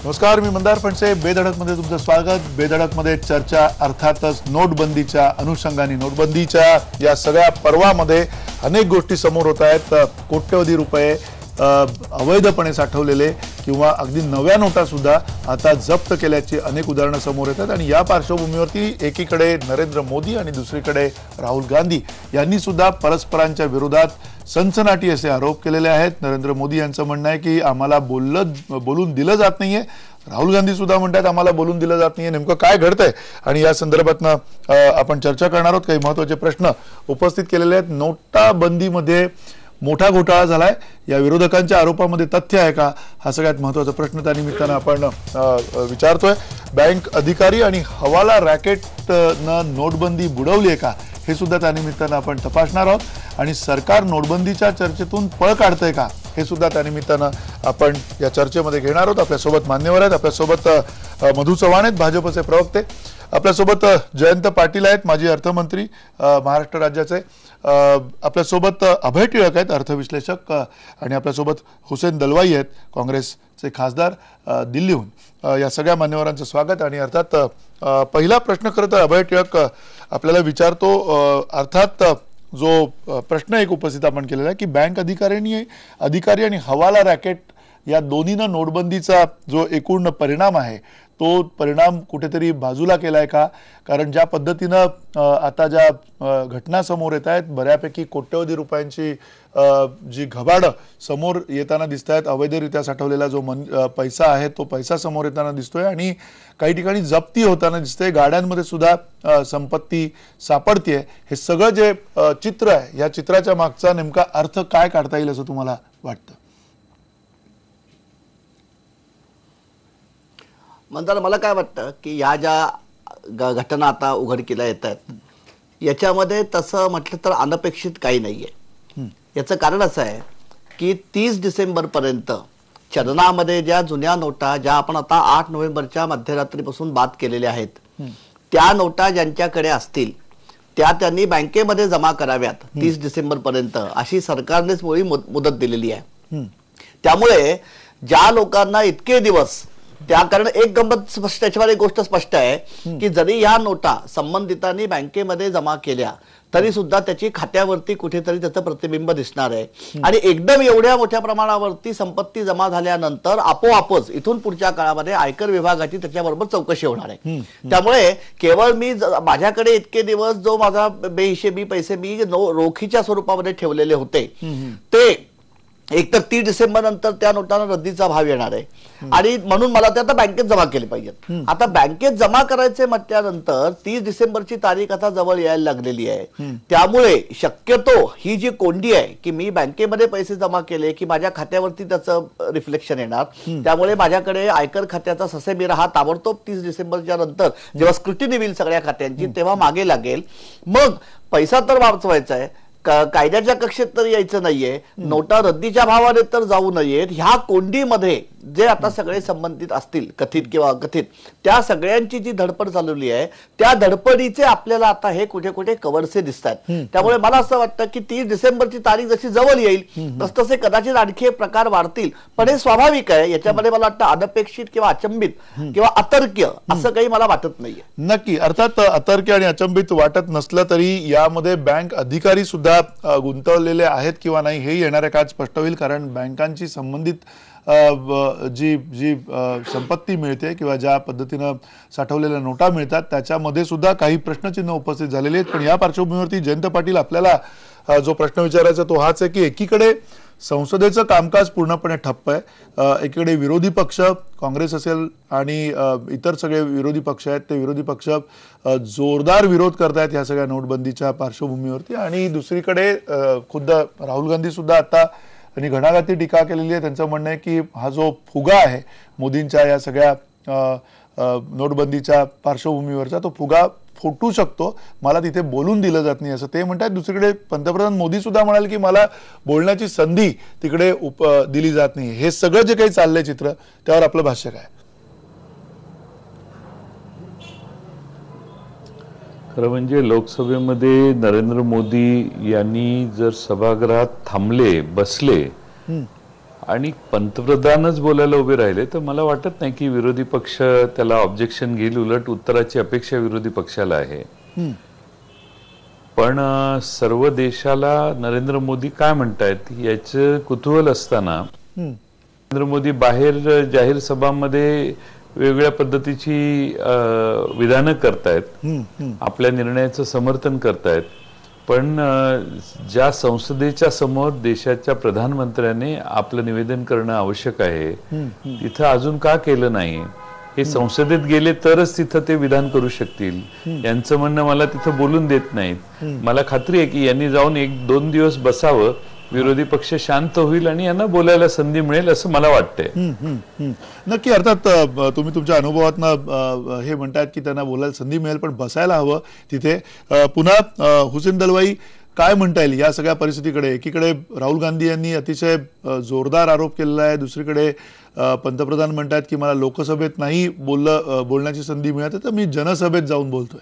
नमस्कार, मी मंदार फणसे. बेधडकमध्ये तुमचं स्वागत. बेधडकमध्ये चर्चा अर्थातच नोटबंदीच्या अनुषंगाने. नोटबंदीच्या या सगळ्या पर्वामध्ये अनेक गोष्टी समोर होत आहेत. कोट्यवधी रुपये अवैधपणे साठवलेले किंवा अगदी नव्या नोटा सुद्धा आता जप्त केल्याची अनेक उदाहरणं समोर येतात. आणि या पार्श्वभूमीवरती एकीकडे नरेंद्र मोदी आणि दुसरीकडे राहुल गांधी यांनी सुद्धा परस्परांच्या विरोधात सनसनाटी असे आरोप केलेले आहेत. नरेंद्र मोदी यांचं म्हणणं आहे की आम्हाला बोलून दिलं जात नाहीये. राहुल गांधी सुद्धा म्हणतात आम्हाला बोलून दिलं जात नाहीये. नेमकं काय घडतंय आणि या संदर्भात आपण चर्चा करणार आहोत. काही महत्त्वाचे प्रश्न उपस्थित केलेले आहेत. नोटाबंदीमध्ये मोठा घोटाळा झालाय, या विरोधकांच्या आरोपामध्ये तथ्य आहे का, हा सगळ्यात महत्त्वाचा प्रश्न त्या निमित्तानं आपण विचारतोय. बँक अधिकारी आणि हवाला रॅकेटनं नोटबंदी बुडवली आहे का, हे सुद्धा त्या निमित्तानं आपण तपासणार आहोत. आणि सरकार नोटबंदीच्या चर्चेतून पळ काढतंय का, हे सुद्धा त्या निमित्तानं आपण या चर्चेमध्ये घेणार आहोत. आपल्यासोबत मान्यवर आहेत. आपल्यासोबत मधु चव्हाण आहेत, भाजपचे प्रवक्ते. आपल्यासोबत जयंत पाटील आहेत, माजी अर्थमंत्री महाराष्ट्र राज्याचे. आपल्यासोबत अभय टिळक आहेत, अर्थविश्लेषक. आणि आपल्यासोबत हुसेन दलवाई आहेत, काँग्रेसचे खासदार दिल्लीहून. या सगळ्या मान्यवरांचं स्वागत. आणि अर्थात पहिला प्रश्न खरं तर अभय टिळक आपल्याला विचारतो. अर्थात जो प्रश्न एक उपस्थित आपण केलेला आहे की बँक अधिकारी आणि हवाला रॅकेट या दोन्हीनं नोटबंदीचा जो एकूण परिणाम आहे तो परिणाम कुठेतरी बाजूला केलाय का. कारण ज्या पद्धतीनं आता ज्या घटना समोर येत आहेत, बऱ्यापैकी कोट्यवधी रुपयांची जी घबाडं समोर येताना दिसत आहेत, अवैधरित्या साठवलेला जो पैसा आहे तो पैसा समोर येताना दिसतोय आणि काही ठिकाणी जप्ती होताना दिसते, गाड्यांमध्ये सुद्धा संपत्ती सापडते. हे सगळं जे चित्र आहे, या चित्राच्या मागचा नेमका अर्थ काय काढता येईल असं तुम्हाला वाटतं? मंदार, मला काय वाटतं की या ज्या घटना आता उघडकीला येत आहेत याच्यामध्ये तसं म्हटलं तर अनपेक्षित काही नाहीये. याचं कारण असं आहे की 30 डिसेंबरपर्यंत चलनामध्ये ज्या जुन्या नोटा ज्या आपण आता 8 नोव्हेंबरच्या मध्यरात्रीपासून बाद केलेल्या आहेत, त्या नोटा ज्यांच्याकडे असतील त्या त्यांनी बँकेमध्ये जमा कराव्यात 30 डिसेंबरपर्यंत, अशी सरकारनेच मुळी मुदत दिलेली आहे. त्यामुळे ज्या लोकांना इतके दिवस त्या कारण एक गंमत स्पष्ट, त्याच्यावर एक गोष्ट स्पष्ट आहे की जरी या नोटा संबंधितांनी बँकेमध्ये जमा केल्या तरी सुद्धा त्याची खात्यावरती कुठेतरी त्याचं प्रतिबिंब दिसणार आहे. आणि एकदम एवढ्या मोठ्या प्रमाणावरती संपत्ती जमा झाल्यानंतर आपोआपच इथून पुढच्या काळामध्ये आयकर विभागाची त्याच्याबरोबर चौकशी होणार आहे. त्यामुळे केवळ मी माझ्याकडे इतके दिवस जो माझा बेहिशेबी पैसे मी रोखीच्या स्वरूपामध्ये ठेवलेले होते ते एकतर 30 डिसेंबर नंतर त्या नोटांना रद्दीचा भाव येणार आहे आणि म्हणून मला ते आता बँकेत जमा केले पाहिजेत. आता बँकेत जमा करायचे म्हटल्यानंतर 30 डिसेंबरची तारीख आता जवळ यायला लागलेली आहे. त्यामुळे शक्यतो ही जी कोंडी आहे की मी बँकेमध्ये पैसे जमा केले की माझ्या खात्यावरती त्याचं रिफ्लेक्शन येणार, त्यामुळे माझ्याकडे आयकर खात्याचा ससेमिरा हा ताबडतोब 30 डिसेंबरच्या नंतर जेव्हा स्क्रुटिनी होईल सगळ्या खात्यांची तेव्हा मागे लागेल. मग पैसा तर वाचवायचा आहे, कायद्याच्या कक्षेत तर यायचं नाहीये, नोटा रद्दीच्या भावाने तर जाऊ नयेत. ह्या कोंडीमध्ये जे आता सगळे संबंधित असतील कथित किंवा अकथित, त्या सगळ्यांची जी धडपड चालवली आहे त्या धडपडीचे आपल्याला आता हे कुठे कुठे कव्हरचे दिसतात. त्यामुळे मला असं वाटतं की 30 डिसेंबरची तारीख जशी जवळ येईल तसतसे कदाचित आणखी हे प्रकार वाढतील. पण हे स्वाभाविक आहे, याच्यामध्ये मला वाटतं अनपेक्षित किंवा अचंबित किंवा अतर्क्य असं काही मला वाटत नाहीये. नक्की, अर्थात अतर्क्य आणि अचंबित वाटत नसलं तरी यामध्ये बँक अधिकारी सुद्धा गुंतवलेले आहेत किंवा नाही हे येणाऱ्या काळात स्पष्ट होईल. कारण बँकांची संबंधित जी संपत्ती मिळते किंवा ज्या पद्धतीनं साठवलेल्या नोटा मिळतात त्याच्यामध्ये सुद्धा काही प्रश्नचिन्ह उपस्थित झालेले आहेत. पण या पार्श्वभूमीवरती जयंत पाटील आपल्याला जो प्रश्न विचारायचा तो हाच आहे की एकीकडे संसदेचं कामकाज पूर्णपणे ठप्प आहे, एकीकडे विरोधी पक्ष काँग्रेस असेल आणि इतर सगळे विरोधी पक्ष आहेत ते विरोधी पक्ष जोरदार विरोध करतायत या सगळ्या नोटबंदीच्या पार्श्वभूमीवरती, आणि दुसरीकडे खुद्द राहुल गांधी सुद्धा आता आणि घणाघाती टीका केलेली आहे. त्यांचं म्हणणं आहे की हा जो फुगा आहे मोदींच्या या सगळ्या नोटबंदीच्या पार्श्वभूमीवरचा तो फुगा फुटू शकतो, मला तिथे बोलून दिलं जात नाही असं ते म्हणतात. दुसरीकडे पंतप्रधान मोदी सुद्धा म्हणाले की मला बोलण्याची संधी तिकडे दिली जात नाही. हे सगळं जे काही चाललंय चित्र, त्यावर आपलं भाष्य काय? खरं म्हणजे लोकसभेमध्ये नरेंद्र मोदी यांनी जर सभागृहात थांबले बसले आणि पंतप्रधानच बोलायला उभे राहिले तर मला वाटत नाही की विरोधी पक्ष त्याला ऑब्जेक्शन घेईल. उलट उत्तराची अपेक्षा विरोधी पक्षाला आहे. पण सर्व देशाला नरेंद्र मोदी काय म्हणतायत याचं कुतूहल असताना नरेंद्र मोदी बाहेर जाहीर सभांमध्ये वेगवेगळ्या पद्धतीची विधानं करतायत, आपल्या निर्णयाचं समर्थन करतायत. पण ज्या संसदेच्या समोर देशाच्या प्रधानमंत्र्याने आपलं निवेदन करणं आवश्यक आहे तिथं अजून का केलं नाही? हे संसदेत गेले तरच तिथं ते विधान करू शकतील. यांचं म्हणणं मला तिथं बोलून देत नाहीत. मला खात्री आहे की यांनी जाऊन 1-2 दिवस बसावं, विरोधी पक्ष शांत होईल आणि यांना बोलायला संधी मिळेल असं मला वाटतंय. नक्की. अर्थात तुम्ही तुमच्या अनुभवातनं हे म्हणतात की त्यांना बोलायला संधी मिळेल, पण बसायला हवं तिथे. पुन्हा हुसेन दलवाई, काय म्हणता येईल या सगळ्या परिस्थितीकडे? एकीकडे राहुल गांधी यांनी अतिशय जोरदार आरोप केलेला आहे, दुसरीकडे पंतप्रधान म्हणतात की मला लोकसभेत नाही बोलण्याची संधी मिळते तर मी जनसभेत जाऊन बोलतोय.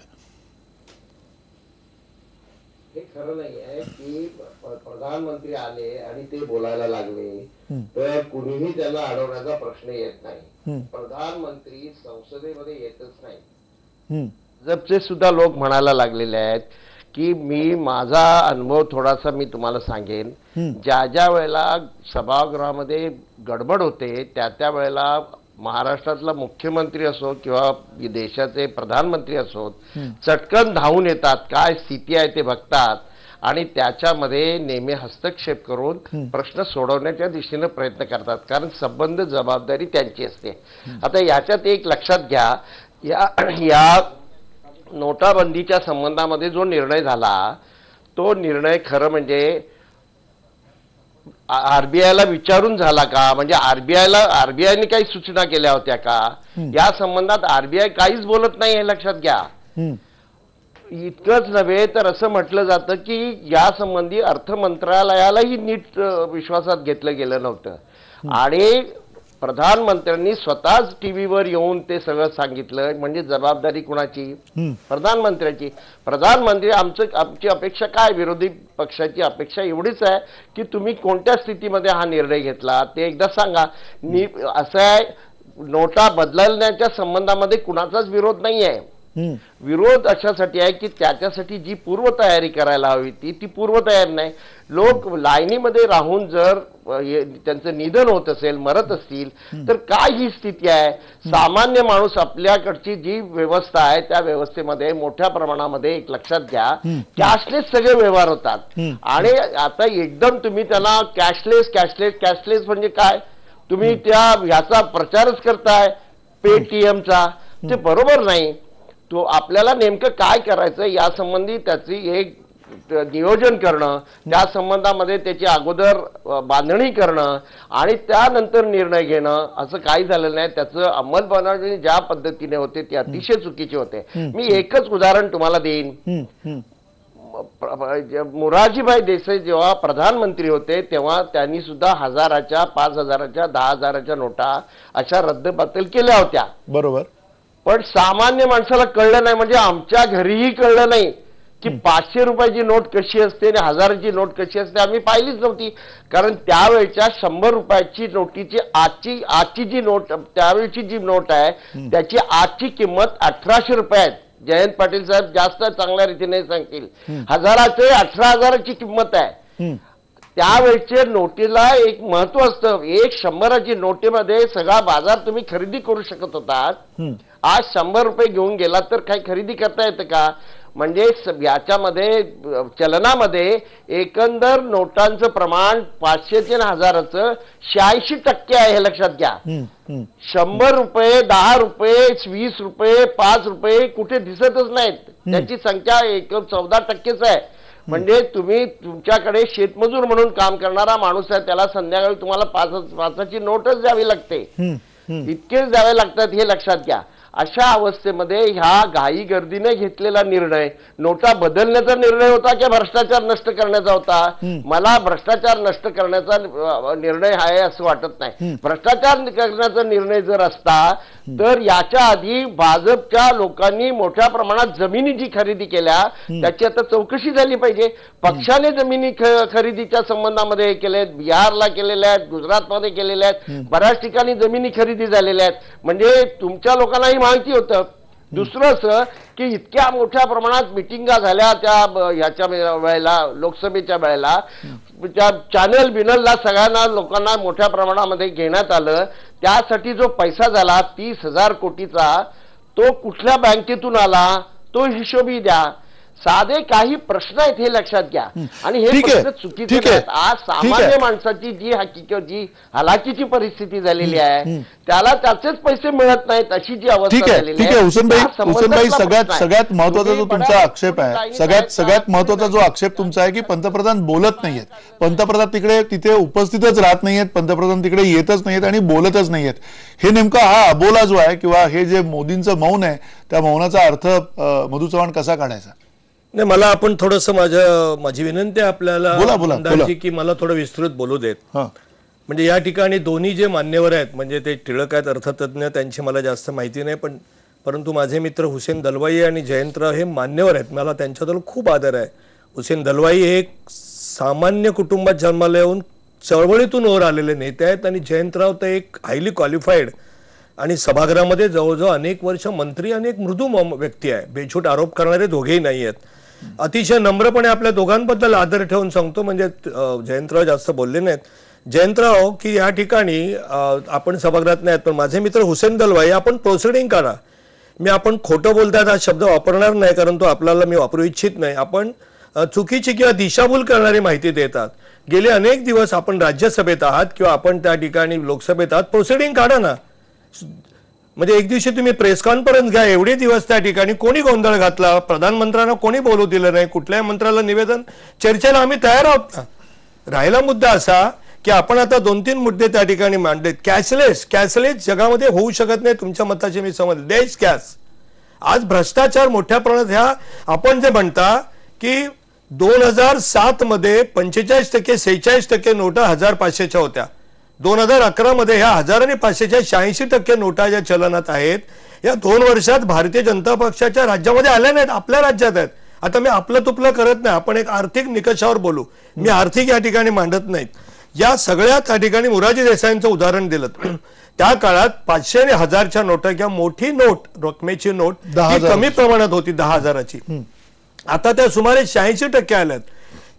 हे खरं नाही आहे की प्रधानमंत्री आले आणि ते बोलायला लागले तर कुणीही त्यांना अडवण्याचा प्रश्न येत नाही. प्रधानमंत्री संसदेमध्ये येतच नाही. भाजपचे सुद्धा लोक म्हणायला लागलेले आहेत की मी माझा अनुभव थोडासा मी तुम्हाला सांगेन. ज्या वेळेला सभागृहामध्ये गडबड होते त्या वेळेला महाराष्ट्रातला मुख्यमंत्री असो किंवा देशाचे प्रधानमंत्री असो चटकन धावून येतात, काय स्थिती आहे ते बघतात आणि त्याच्यामध्ये नेहमी हस्तक्षेप करून प्रश्न सोडवण्याच्या दिशेने प्रयत्न करतात, कारण संबंध जबाबदारी त्यांची असते. आता याच्यात एक लक्षात घ्या, या नोटाबंदीच्या संबंधामध्ये जो निर्णय झाला तो निर्णय खरं म्हणजे आरबीआयला विचारून झाला का? म्हणजे आरबीआयने काही सूचना केल्या होत्या का? या संबंधात आरबीआय काहीच बोलत नाही, हे लक्षात घ्या. इतकंच नव्हे तर असं म्हटलं जातं की या संबंधी अर्थ मंत्रालयालाही नीट विश्वासात घेतलं गेलं नव्हतं आणि प्रधानमंत्र्यांनी स्वतःच टीव्हीवर येऊन ते सगळं सांगितलं. म्हणजे जबाबदारी कुणाची? प्रधानमंत्र्याची. प्रधानमंत्री आमची अपेक्षा काय? विरोधी पक्षाची अपेक्षा एवढीच आहे की तुम्ही कोणत्या स्थितीमध्ये हा निर्णय घेतला ते एकदा सांगा. असं आहे, नोटा बदलण्याच्या संबंधामध्ये कुणाचाच विरोध नाही आहे. विरोध अशासाठी आहे की त्याच्यासाठी जी पूर्वतयारी करायला हवी ती पूर्वतयारी नाही. लोक लाईनीमध्ये राहून जर त्यांचं निधन होत असेल, मरत असतील तर काय ही स्थिती आहे? सामान्य माणूस आपल्याकडची जी व्यवस्था आहे त्या व्यवस्थेमध्ये मोठ्या प्रमाणामध्ये एक लक्षात घ्या कॅशलेस सगळे व्यवहार होतात आणि आता एकदम तुम्ही त्याला कॅशलेस म्हणजे काय? तुम्ही त्या ह्याचा प्रचारच करताय पेटीएमचा, ते बरोबर नाही. तो आपल्याला नेमकं काय करायचं या संबंधी त्याची एक नियोजन करणं, त्या संबंधामध्ये त्याची अगोदर बांधणी करणं आणि त्यानंतर निर्णय घेणं असं काही झालेलं नाही. त्याचं अंमलबजावणी ज्या पद्धतीने होते ते अतिशय चुकीचे होते. मी एकच उदाहरण तुम्हाला देईन. मोरारजीभाई देसाई जेव्हा प्रधानमंत्री होते तेव्हा त्यांनी सुद्धा 1000च्या, 5000च्या, 10,000च्या नोटा अशा रद्दबातल केल्या होत्या. बरोबर. पण सामान्य माणसाला कळलं नाही. म्हणजे आमच्या घरीही कळलं नाही की 500 रुपयाची नोट कशी असते आणि 1000ची नोट कशी असते. आम्ही पाहिलीच नव्हती, कारण त्यावेळच्या 100 रुपयाची नोटीची आजची जी नोट, त्यावेळची जी नोट आहे त्याची आजची किंमत 1800 रुपये आहे. जयंत पाटील साहेब जास्त चांगल्या रीतीने सांगतील. 1000चे 18,000ची किंमत आहे. त्यावेळच्या नोटीला एक महत्व असतं. एक 100ची नोटीमध्ये सगळा बाजार तुम्ही खरेदी करू शकत होता. आज 100 रुपये घेऊन गेला तर काही खरेदी करता येतं का? म्हणजे याच्यामध्ये चलनामध्ये एकंदर नोटांचं प्रमाण 500 आणि 1000चं 86% आहे, हे लक्षात घ्या. 100 रुपये, 10 रुपये, 20 रुपये, 5 रुपये कुठे दिसतच नाहीत. त्याची संख्या 14%च आहे. म्हणजे तुम्ही तुमच्याकडे शेतमजूर म्हणून काम करणारा माणूस आहे, त्याला संध्याकाळी तुम्हाला 5ची नोटच द्यावी लागते. इतकेच द्यावे लागतात, हे लक्षात घ्या. अशा अवस्थेमध्ये ह्या घाई गर्दीने घेतलेला निर्णय नोटा बदलण्याचा निर्णय होता की भ्रष्टाचार नष्ट करण्याचा होता? मला भ्रष्टाचार नष्ट करण्याचा निर्णय आहे असं वाटत नाही. भ्रष्टाचार करण्याचा निर्णय जर असता तर याच्या आधी भाजपच्या लोकांनी मोठ्या प्रमाणात जमिनी जी खरेदी केल्या त्याची आता चौकशी झाली पाहिजे. पक्षाने जमिनी खरेदीच्या संबंधामध्ये हे केले, बिहारला केलेल्या आहेत, गुजरातमध्ये केलेल्या आहेत, बऱ्याच ठिकाणी जमिनी खरेदी झालेल्या आहेत. म्हणजे तुमच्या लोकांनाही माहिती होतं. दुसरं असं की इतक्या मोठ्या प्रमाणात मिटिंगा झाल्या त्या ह्याच्या वेळेला, लोकसभेच्या वेळेला, त्या चॅनल बिनलला सगळ्यांना लोकांना मोठ्या प्रमाणामध्ये घेण्यात आलं. त्यासाठी जो पैसा झाला 30,000 कोटीचा, तो कुठल्या बँकेतून आला तो हिशोबी द्या. साधे काही प्रश्न आहेत हे लक्षात घ्या. आणि हे प्रश्न चुकीचे आहेत. आज सामान्य माणसाची जी हकीकत, जी हलाखीची परिस्थिती झालेली आहे, त्याला त्याचेच पैसे मिळत नाहीत अशी जी अवस्था झालेली आहे. हुसेनभाई, सगळ्यात महत्वाचा जो तुमचा आक्षेप आहे, सगळ्यात महत्वाचा जो आक्षेप तुमचा आहे की पंतप्रधान बोलत नाहीयेत. पंतप्रधान तिथे उपस्थितच राहत नाहीयेत, पंतप्रधान तिकडे येतच नाहीयेत आणि बोलतच नाहीयेत. हे नेमका हा अबोला जो आहे किंवा हे जे मोदींचं मौन आहे, त्या मौनाचा अर्थ मधु चव्हाण कसा काढायचा? नाही, मला आपण थोडंसं माझी विनंती आहे आपल्याला आमदारजी की मला थोडं विस्तृत बोलू देत. म्हणजे या ठिकाणी दोन्ही जे मान्यवर आहेत, म्हणजे ते टिळक आहेत अर्थतज्ञ, त्यांची मला जास्त माहिती नाही, परंतु माझे मित्र हुसेन दलवाई आणि जयंतराव हे मान्यवर आहेत. मला त्यांच्याबद्दल खूप आदर आहे. हुसेन दलवाई हे एक सामान्य कुटुंबात जन्माला येऊन चळवळीतून वर आलेले नेते आहेत आणि जयंतराव तर एक हायली क्वालिफाईड आणि सभागृहामध्ये जवळजवळ अनेक वर्ष मंत्री आणि एक मृदू व्यक्ती आहे. बेछूट आरोप करणारे दोघेही नाही आहेत. अतिशय नम्रपणे आपल्या दोघांबद्दल आदर ठेवून सांगतो. म्हणजे जयंतराव जास्त बोलले नाहीत. जयंतराव की या ठिकाणी आपण सभागृहात नाहीत, पण माझे मित्र हुसेन दलवाई, आपण प्रोसिडिंग करा. आपण खोटं बोलतात हा शब्द वापरणार नाही, कारण तो आपल्याला मी वापरू इच्छित नाही. आपण चुकीची किंवा दिशाभूल करणारी माहिती देतात. गेले अनेक दिवस आपण राज्यसभेत आहात किंवा आपण त्या ठिकाणी लोकसभेत आहात, प्रोसिडिंग काढा ना. म्हणजे एक दिवशी तुम्ही प्रेस कॉन्फरन्स घ्या. एवढे दिवस त्या ठिकाणी कोणी गोंधळ घातला, प्रधानमंत्र्यांना कोणी बोलू दिलं नाही, कुठल्याही मंत्र्याला निवेदन, चर्चेला आम्ही तयार आहोत ना. राहिला मुद्दा असा की आपण आता 2-3 मुद्दे त्या ठिकाणी मांडलेत. कॅशलेस जगामध्ये होऊ शकत नाही, तुमच्या मताचे मी समज. देश कॅश, आज भ्रष्टाचार मोठ्या प्रमाणात, ह्या आपण जे म्हणता की 2007 मध्ये 45% 46% नोटा 1500च्या होत्या. 2011 मध्ये ह्या 1000 आणि 500च्या 86% नोटा ज्या चलनात आहेत, या 2 वर्षात भारतीय जनता पक्षाच्या राज्यामध्ये आल्या नाहीत, आपल्या राज्यात आहेत. आता मी आपलं तुपलं करत नाही, आपण एक आर्थिक निकषावर बोलू. मी आर्थिक या ठिकाणी मांडत नाहीत. या सगळ्या त्या ठिकाणी मोरारजी देसाईंचं उदाहरण दिलं. त्या काळात 500 आणि 1000च्या नोटा किंवा मोठी नोट, रकमेची नोट कमी प्रमाणात होती 10,000ची. आता त्या सुमारे 86% आल्यात.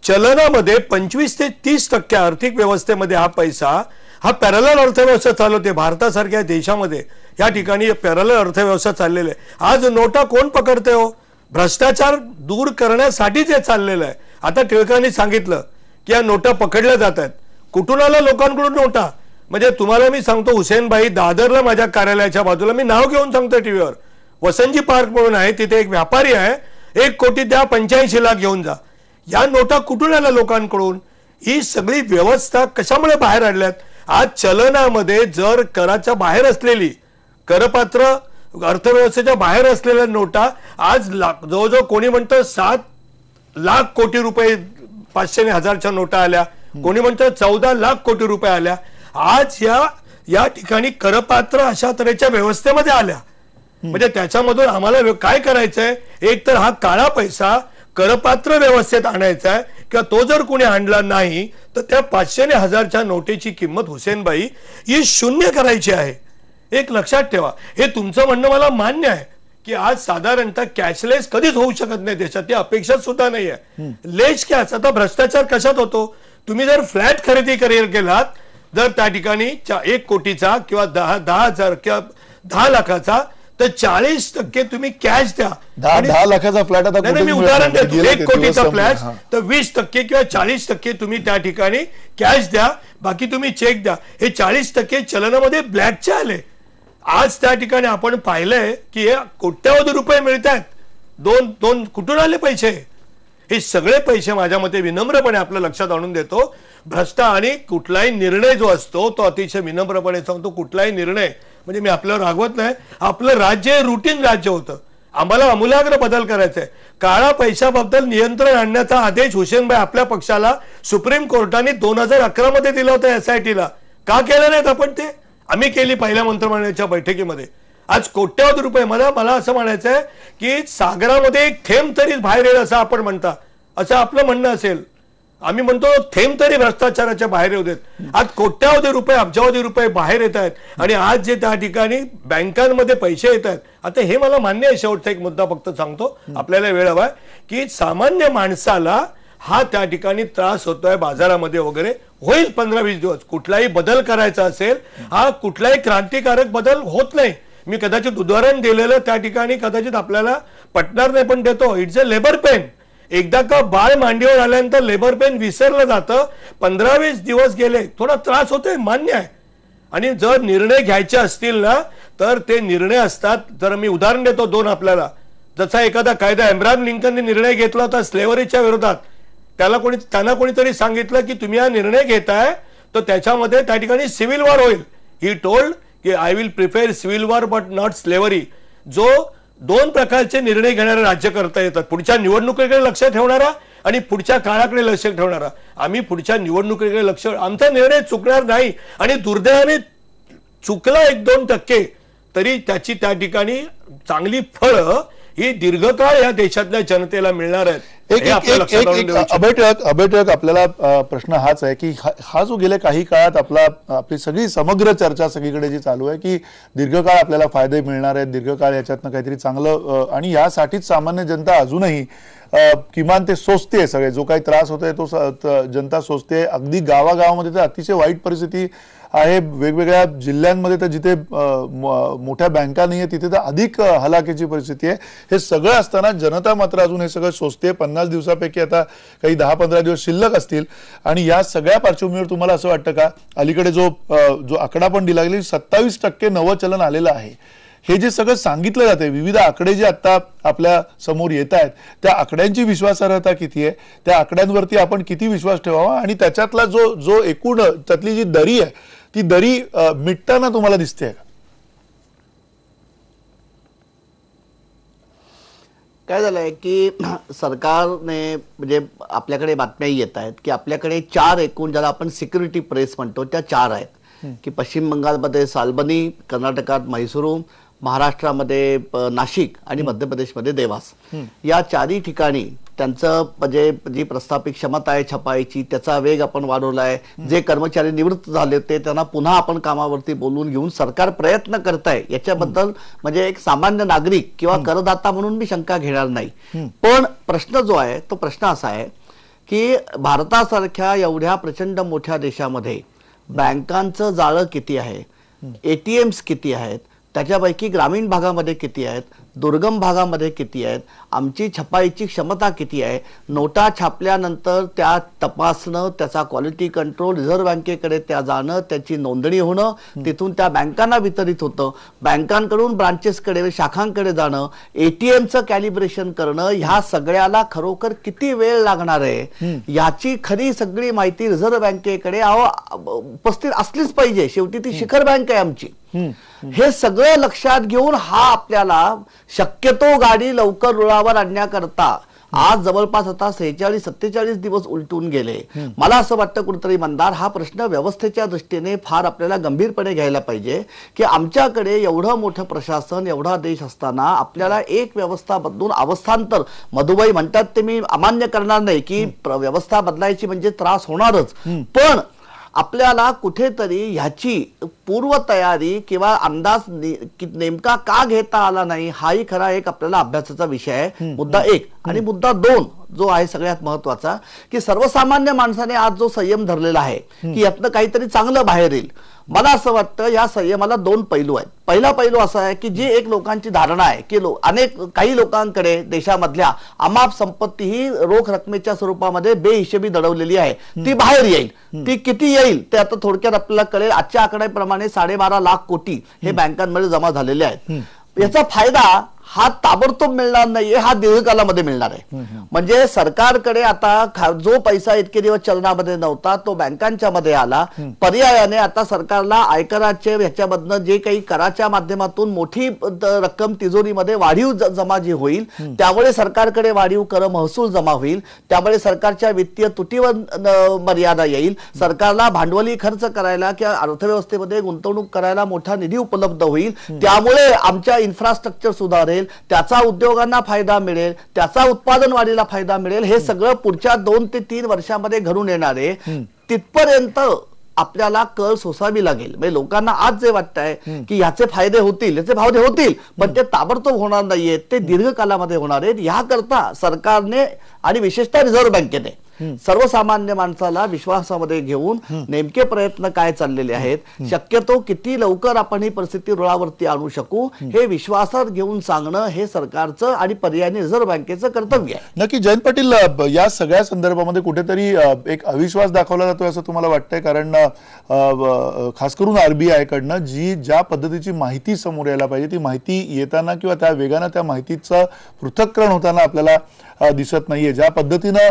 चलनामध्ये 25 ते 30% आर्थिक व्यवस्थेमध्ये हा पैसा, हा पॅरलल अर्थव्यवस्था चालवते. भारतासारख्या देशामध्ये या ठिकाणी पॅरलल अर्थव्यवस्था चाललेली आहे. आज नोटा कोण पकडते हो? भ्रष्टाचार दूर करण्यासाठी ते चाललेलं आहे. आता टिळकांनी सांगितलं की या नोटा पकडल्या जात आहेत. कुठून आल्या लोकांकडून नोटा? म्हणजे तुम्हाला मी सांगतो, हुसेनभाई, दादरला माझ्या कार्यालयाच्या बाजूला, मी नाव घेऊन सांगतो टीव्हीवर, वसंतजी पार्क म्हणून आहे, तिथे एक व्यापारी आहे, 1 कोटी द्या, 85 लाख घेऊन जा. या नोटा कुठून आल्या लोकांकडून? ही सगळी व्यवस्था कशामुळे बाहेर आणल्यात? आज चलनामध्ये जर कराच्या बाहेर असलेली, करपात्र अर्थव्यवस्थेच्या बाहेर असलेल्या नोटा आज जवळजवळ कोणी म्हणतं 7 लाख कोटी रुपये 500 आणि 1000च्या नोटा आल्या, कोणी म्हणतं 14 लाख कोटी रुपये आल्या. आज या ठिकाणी करपात्र अशा तऱ्हेच्या व्यवस्थेमध्ये आल्या. म्हणजे त्याच्यामधून आम्हाला काय करायचंय? एक तर हा काळा पैसा करपात्र व्यवस्थेत आणायचा आहे, किंवा तो जर कोणी आणला नाही तर त्या 500 आणि 1000च्या नोटेची किंमत, हुसेनभाई, ही 0 करायची आहे. एक लक्षात ठेवा. हे तुमचं म्हणणं मला मान्य आहे की आज साधारणतः कॅशलेस कधीच होऊ शकत नाही देशात, ती अपेक्षा सुद्धा नाही आहे. लेस कॅश. आता भ्रष्टाचार कशात होतो? तुम्ही जर फ्लॅट खरेदी केलात, जर त्या ठिकाणी 1 कोटीचा किंवा 10,000 किंवा 10 लाखाचा, तर 40% तुम्ही कॅश द्या. 10 लाखाचा फ्लॅट, आता मी उदाहरण देतो. 1 कोटीचा फ्लॅट तर 20% किंवा 40% तुम्ही त्या ठिकाणी कॅश द्या, बाकी तुम्ही चेक द्या. हे 40% चलनामध्ये ब्लॅकचे आले. आज त्या ठिकाणी आपण पाहिलंय की हे कोट्यावधी रुपये मिळत आहेत. दोन कुठून आले पैसे? हे सगळे पैसे माझ्या मते, विनम्रपणे आपल्या लक्षात आणून देतो, भ्रष्ट. आणि कुठलाही निर्णय जो असतो तो अतिशय विनम्रपणे सांगतो, कुठलाही निर्णय, म्हणजे मी आपल्यावर रागवत नाही, आपलं राज्य हे रुटीन राज्य होतं. आम्हाला आमूलाग्र बदल करायचा आहे. काळा पैशाबद्दल नियंत्रण आणण्याचा आदेश हुसेनभाई आपल्या पक्षाला सुप्रीम कोर्टाने 2011 मध्ये दिला होता SITला. का केलं नाहीत आपण ते? आम्ही केली पहिल्या मंत्रिमंडळाच्या बैठकीमध्ये. आज कोट्यावधी रुपये. मला असं म्हणायचं आहे की सागरामध्ये एक थेंब तरी बाहेर येईल असं आपण म्हणता, असं आपलं म्हणणं असेल. आम्ही म्हणतो थेंब तरी भ्रष्टाचाराच्या बाहेर येऊ देत. आज कोट्यावधी रुपये अब्जावधी रुपये बाहेर येत आहेत आणि आज जे त्या ठिकाणी बँकांमध्ये पैसे येत आहेत. आता हे मला मान्य आहे, शेवटचा एक मुद्दा फक्त सांगतो, आपल्याला वेळ हवाय, की सामान्य माणसाला हा त्या ठिकाणी त्रास होतोय बाजारामध्ये वगैरे. होईल 15-20 दिवस. कुठलाही बदल करायचा असेल, हा कुठलाही क्रांतिकारक बदल होत नाही. मी कदाचित उदाहरण दिलेलं त्या ठिकाणी कदाचित आपल्याला पटणार नाही, पण देतो. It's a labour pain. एकदा का बाळ मांडीवर आल्यानंतर लेबर पेन विसरलं जातं. 15-20 दिवस गेले, थोडा त्रास होतोय, मान्य आहे. आणि जर निर्णय घ्यायचे असतील ना, तर ते निर्णय असतात. जर मी उदाहरण देतो 2 आपल्याला. जसा एखादा कायदा अब्राहम लिंकनने निर्णय घेतला होता स्लेव्हरीच्या विरोधात, त्यांना कोणीतरी सांगितलं की तुम्ही हा निर्णय घेताय तर त्याच्यामध्ये त्या ठिकाणी सिव्हिल वॉर होईल. ही टोल्ड की I will prefer civil war but not slavery. जो 2 प्रकारचे निर्णय घेणारे राज्य करता येतात, पुढच्या निवडणुकीकडे लक्ष ठेवणारा आणि पुढच्या काळाकडे लक्ष ठेवणारा. आम्ही पुढच्या निवडणुकीकडे लक्ष, आमचा निर्णय चुकणार नाही. आणि दुर्दैवाने चुकला 1-2% तरी त्याची त्या ठिकाणी चांगली फळं ही दीर्घकाळ या देशातल्या जनतेला मिळणार आहेत. अभय टिळक, आपल्याला प्रश्न हाच आहे की हा जो गेल्या काही काळात आपली सगळी समग्र चर्चा सगळीकडे जी चालू आहे की दीर्घकाळ आपल्याला फायदे मिळणार आहेत, दीर्घकाळ याच्यातनं काहीतरी चांगलं, आणि यासाठीच सामान्य जनता अजूनही किमान ते सोचते, सगळे जो काही त्रास होतोय तो जनता सोचते. अगदी गावागावामध्ये तर अतिशय वाईट परिस्थिती आहे. वेगवेगळ्या जिल्ह्यांमध्ये तर जिथे मोठ्या बँका नाही आहे तिथे तर अधिक हलाखीची परिस्थिती आहे. हे सगळं असताना जनता मात्र अजून हे सगळं सोचते. 50 दिवसापैकी आता काही 10-15 दिवस शिल्लक असतील. आणि या सगळ्या पार्श्वभूमीवर तुम्हाला असं वाटतं का, अलीकडे जो आकडा पण दिला गेला 27% नवचलन आलेलं आहे, हे जे सगळं सांगितलं जाते, विविध आकडे जे आता आपल्या समोर येत आहेत, त्या आकड्यांची विश्वासार्हता किती आहे, त्या आकड्यांवरती आपण किती विश्वास ठेवावा, आणि त्याच्यातला जो एकूण त्यातली जी दरी आहे ती दरी मिटताना तुम्हाला दिसते का? काय झालंय की सरकारने, म्हणजे आपल्याकडे बातम्या येत आहेत की आपल्याकडे 4 एकूण ज्याला आपण सिक्युरिटी प्रेस म्हणतो त्या 4 आहेत की पश्चिम बंगालमध्ये साल्बनी, कर्नाटकात म्हैसूरू, महाराष्ट्रामध्ये नाशिक आणि मध्य प्रदेशमध्ये देवास. या 4ही ठिकाणी त्यांचं म्हणजे जी प्रस्थापित क्षमता आहे छपाईची त्याचा वेग आपण वाढवलाय. जे कर्मचारी निवृत्त झाले होते त्यांना पुन्हा आपण कामावरती बोलवून घेऊन सरकार प्रयत्न करताय. याच्याबद्दल म्हणजे एक सामान्य नागरिक किंवा करदाता म्हणून मी शंका घेणार नाही. पण प्रश्न जो आहे तो प्रश्न असा आहे की भारतासारख्या एवढ्या प्रचंड मोठ्या देशामध्ये बँकांचं जाळं किती आहे, ATMs किती आहेत, त्याच्यापैकी ग्रामीण भागामध्ये किती आहेत, दुर्गम भागामध्ये किती आहेत, आमची छपाईची क्षमता किती आहे, नोटा छापल्यानंतर त्या तपासणं, त्याचा क्वालिटी कंट्रोल, रिझर्व्ह बँकेकडे त्या जाणं, त्याची नोंदणी होणं, तिथून त्या बँकांना वितरित होतं, बँकांकडून ब्रांचेसकडे, शाखांकडे जाणं, ATMचं कॅलिब्रेशन करणं, ह्या सगळ्याला खरोखर किती वेळ लागणार आहे याची खरी सगळी माहिती रिझर्व्ह बँकेकडे उपस्थित असलीच पाहिजे. शेवटी ती शिखर बँक आहे आमची. हे सगळं लक्षात घेऊन हा आपल्याला शक्यतो गाडी लवकर रुळावर आणण्याकरता आज जवळपास आता 46-47 दिवस उलटून गेले. मला असं वाटतं कुठेतरी मंदार हा प्रश्न व्यवस्थेच्या दृष्टीने फार आपल्याला गंभीरपणे घ्यायला पाहिजे की आमच्याकडे एवढं मोठं प्रशासन, एवढा देश असताना आपल्याला एक व्यवस्था बदलून अवस्थांतर, मधुबाई म्हणतात ते मी अमान्य करणार नाही की व्यवस्था बदलायची म्हणजे त्रास होणारच, पण आपल्याला कुठेतरी ह्याची पूर्वतयारी किंवा अंदाज नेमका का घेता आला नाही हाही खरा एक आपल्याला अभ्यासाचा विषय आहे. मुद्दा 1. आणि मुद्दा 2 जो आहे सगळ्यात महत्वाचा की सर्वसामान्य माणसाने आज जो संयम धरलेला आहे की यातनं काहीतरी चांगलं बाहेर येईल. मला असं वाटतं या संयमाला 2 पैलू आहेत. पहिला पैलू असा आहे की जी एक लोकांची धारणा आहे की काही लोकांकडे देशामधल्या अमाप संपत्ती ही रोख रकमेच्या स्वरूपामध्ये बेहिशेबी दडवलेली आहे, ती बाहेर येईल. ती किती येईल ते आता थोडक्यात आपल्याला कळेल. आजच्या आकड्याप्रमाणे 12.5 लाख कोटी हे बँकांमध्ये जमा झालेले आहेत. याचा फायदा हा ताबडतोब मिळणार नाहीये, हा दीर्घकालामध्ये मिळणार आहे. म्हणजे सरकारकडे आता जो पैसा इतके दिवस चलनामध्ये नव्हता तो बँकांच्या मध्ये आला. पर्यायाने आता सरकारला आयकराचे ह्याच्यामधनं जे काही कराच्या माध्यमातून मोठी रक्कम तिजोरीमध्ये वाढीव जमा जी होईल, त्यामुळे सरकारकडे वाढीव कर महसूल जमा होईल. त्यामुळे सरकारच्या वित्तीय तुटीवर मर्यादा येईल. सरकारला भांडवली खर्च करायला किंवा अर्थव्यवस्थेमध्ये गुंतवणूक करायला मोठा निधी उपलब्ध होईल. त्यामुळे आमच्या इन्फ्रास्ट्रक्चर सुधारेल, त्याचा उद्योगांना फायदा मिळेल, त्याचा उत्पादन वाढीला फायदा मिळेल. हे सगळं पुढच्या 2 ते 3 वर्षांमध्ये घडून येणार आहे. तिथपर्यंत आपल्याला कळ सोसावी लागेल. म्हणजे लोकांना आज जे वाटतंय की ह्याचे फायदे होतील, याचे फायदे होतील, पण ते ताबडतोब होणार नाहीयेत, ते दीर्घकालामध्ये होणार आहेत. ह्याकरता सरकारने आणि विशेषतः रिझर्व्ह बँकेने सर्वसामान्य माणसाला विश्वासामध्ये घेऊन नेमके प्रयत्न काय चाललेले आहेत, शक्यतो किती लवकर आपण ही परिस्थिती रुळावरती आणू शकू हे विश्वासात घेऊन सांगणं हे सरकारचं आणि पर्यायाने रिझर्व्ह बँकेचं कर्तव्य आहे. नक्की जयंत पाटील, या सगळ्या संदर्भामध्ये कुठेतरी एक अविश्वास दाखवला जातोय असं तुम्हाला वाटतंय? कारण खास करून RBI कडनं ज्या पद्धतीची माहिती समोर यायला पाहिजे ती माहिती येताना किंवा त्या वेगानं त्या माहितीचं पृथक्करण होताना आपल्याला दिसत नाहीये. ज्या पद्धतीनं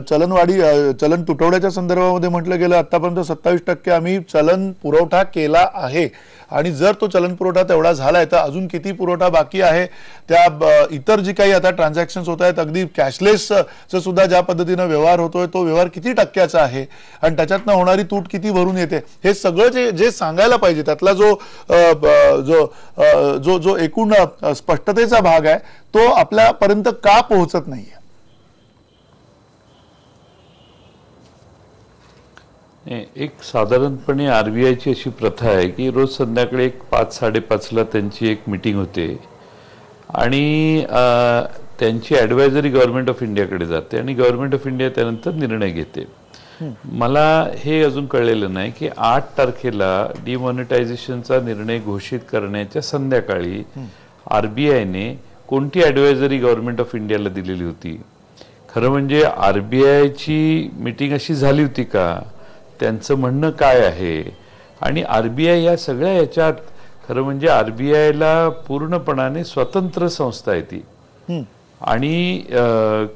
चलन तुटवड्याच्या संदर्भामध्ये म्हटलं गेलं आतापर्यंत 27% आम्ही चलन पुरवठा केला आहे, आणि जर तो चलन पुरवठा तेवढा झालाय तर अजून किती पुरवठा बाकी आहे, त्या इतर जी काही आता ट्रान्झॅक्शन्स होत आहेत अगदी कॅशलेसचं सुद्धा ज्या पद्धतीनं व्यवहार होतोय तो व्यवहार किती टक्क्याचा आहे आणि त्याच्यातनं होणारी तूट किती भरून येते, हे सगळं जे सांगायला पाहिजे त्यातला जो एकूण स्पष्टतेचा भाग आहे तो आपल्यापर्यंत का पोहोचत नाहीये? एक साधारणपणे RBIची अशी प्रथा आहे की रोज संध्याकाळी 5-5:30ला त्यांची एक मीटिंग होते आणि त्यांची ॲडवायझरी गव्हर्नमेंट ऑफ इंडियाकडे जाते आणि गव्हर्नमेंट ऑफ इंडिया त्यानंतर निर्णय घेते. मला हे अजून कळलेलं नाही की 8 तारखेला डिमॉनिटायझेशनचा निर्णय घोषित करण्याच्या संध्याकाळी RBIने कोणती ॲडवायझरी गव्हर्नमेंट ऑफ इंडियाला दिलेली होती. खरं म्हणजे RBIची मीटिंग अशी झाली होती का, त्यांचं म्हणणं काय आहे, आणि RBI या सगळ्या याच्यात खरं म्हणजे RBIला पूर्णपणाने स्वतंत्र संस्था आहे ती, आणि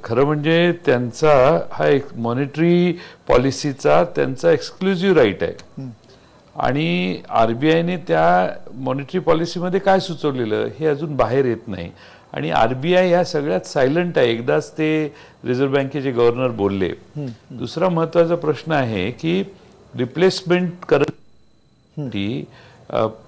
खरं म्हणजे त्यांचा हा एक मॉनिटरी पॉलिसीचा त्यांचा एक्सक्लुझिव्ह राईट आहे, आणि RBIने त्या मॉनिटरी पॉलिसीमध्ये काय सुचवलेलं हे अजून बाहेर येत नाही, आणि RBI या सगळ्यात सायलंट आहे. एकदाच ते रिझर्व्ह बँकेचे गव्हर्नर बोलले. दुसरा महत्वाचा प्रश्न आहे की रिप्लेसमेंट करण्यासाठी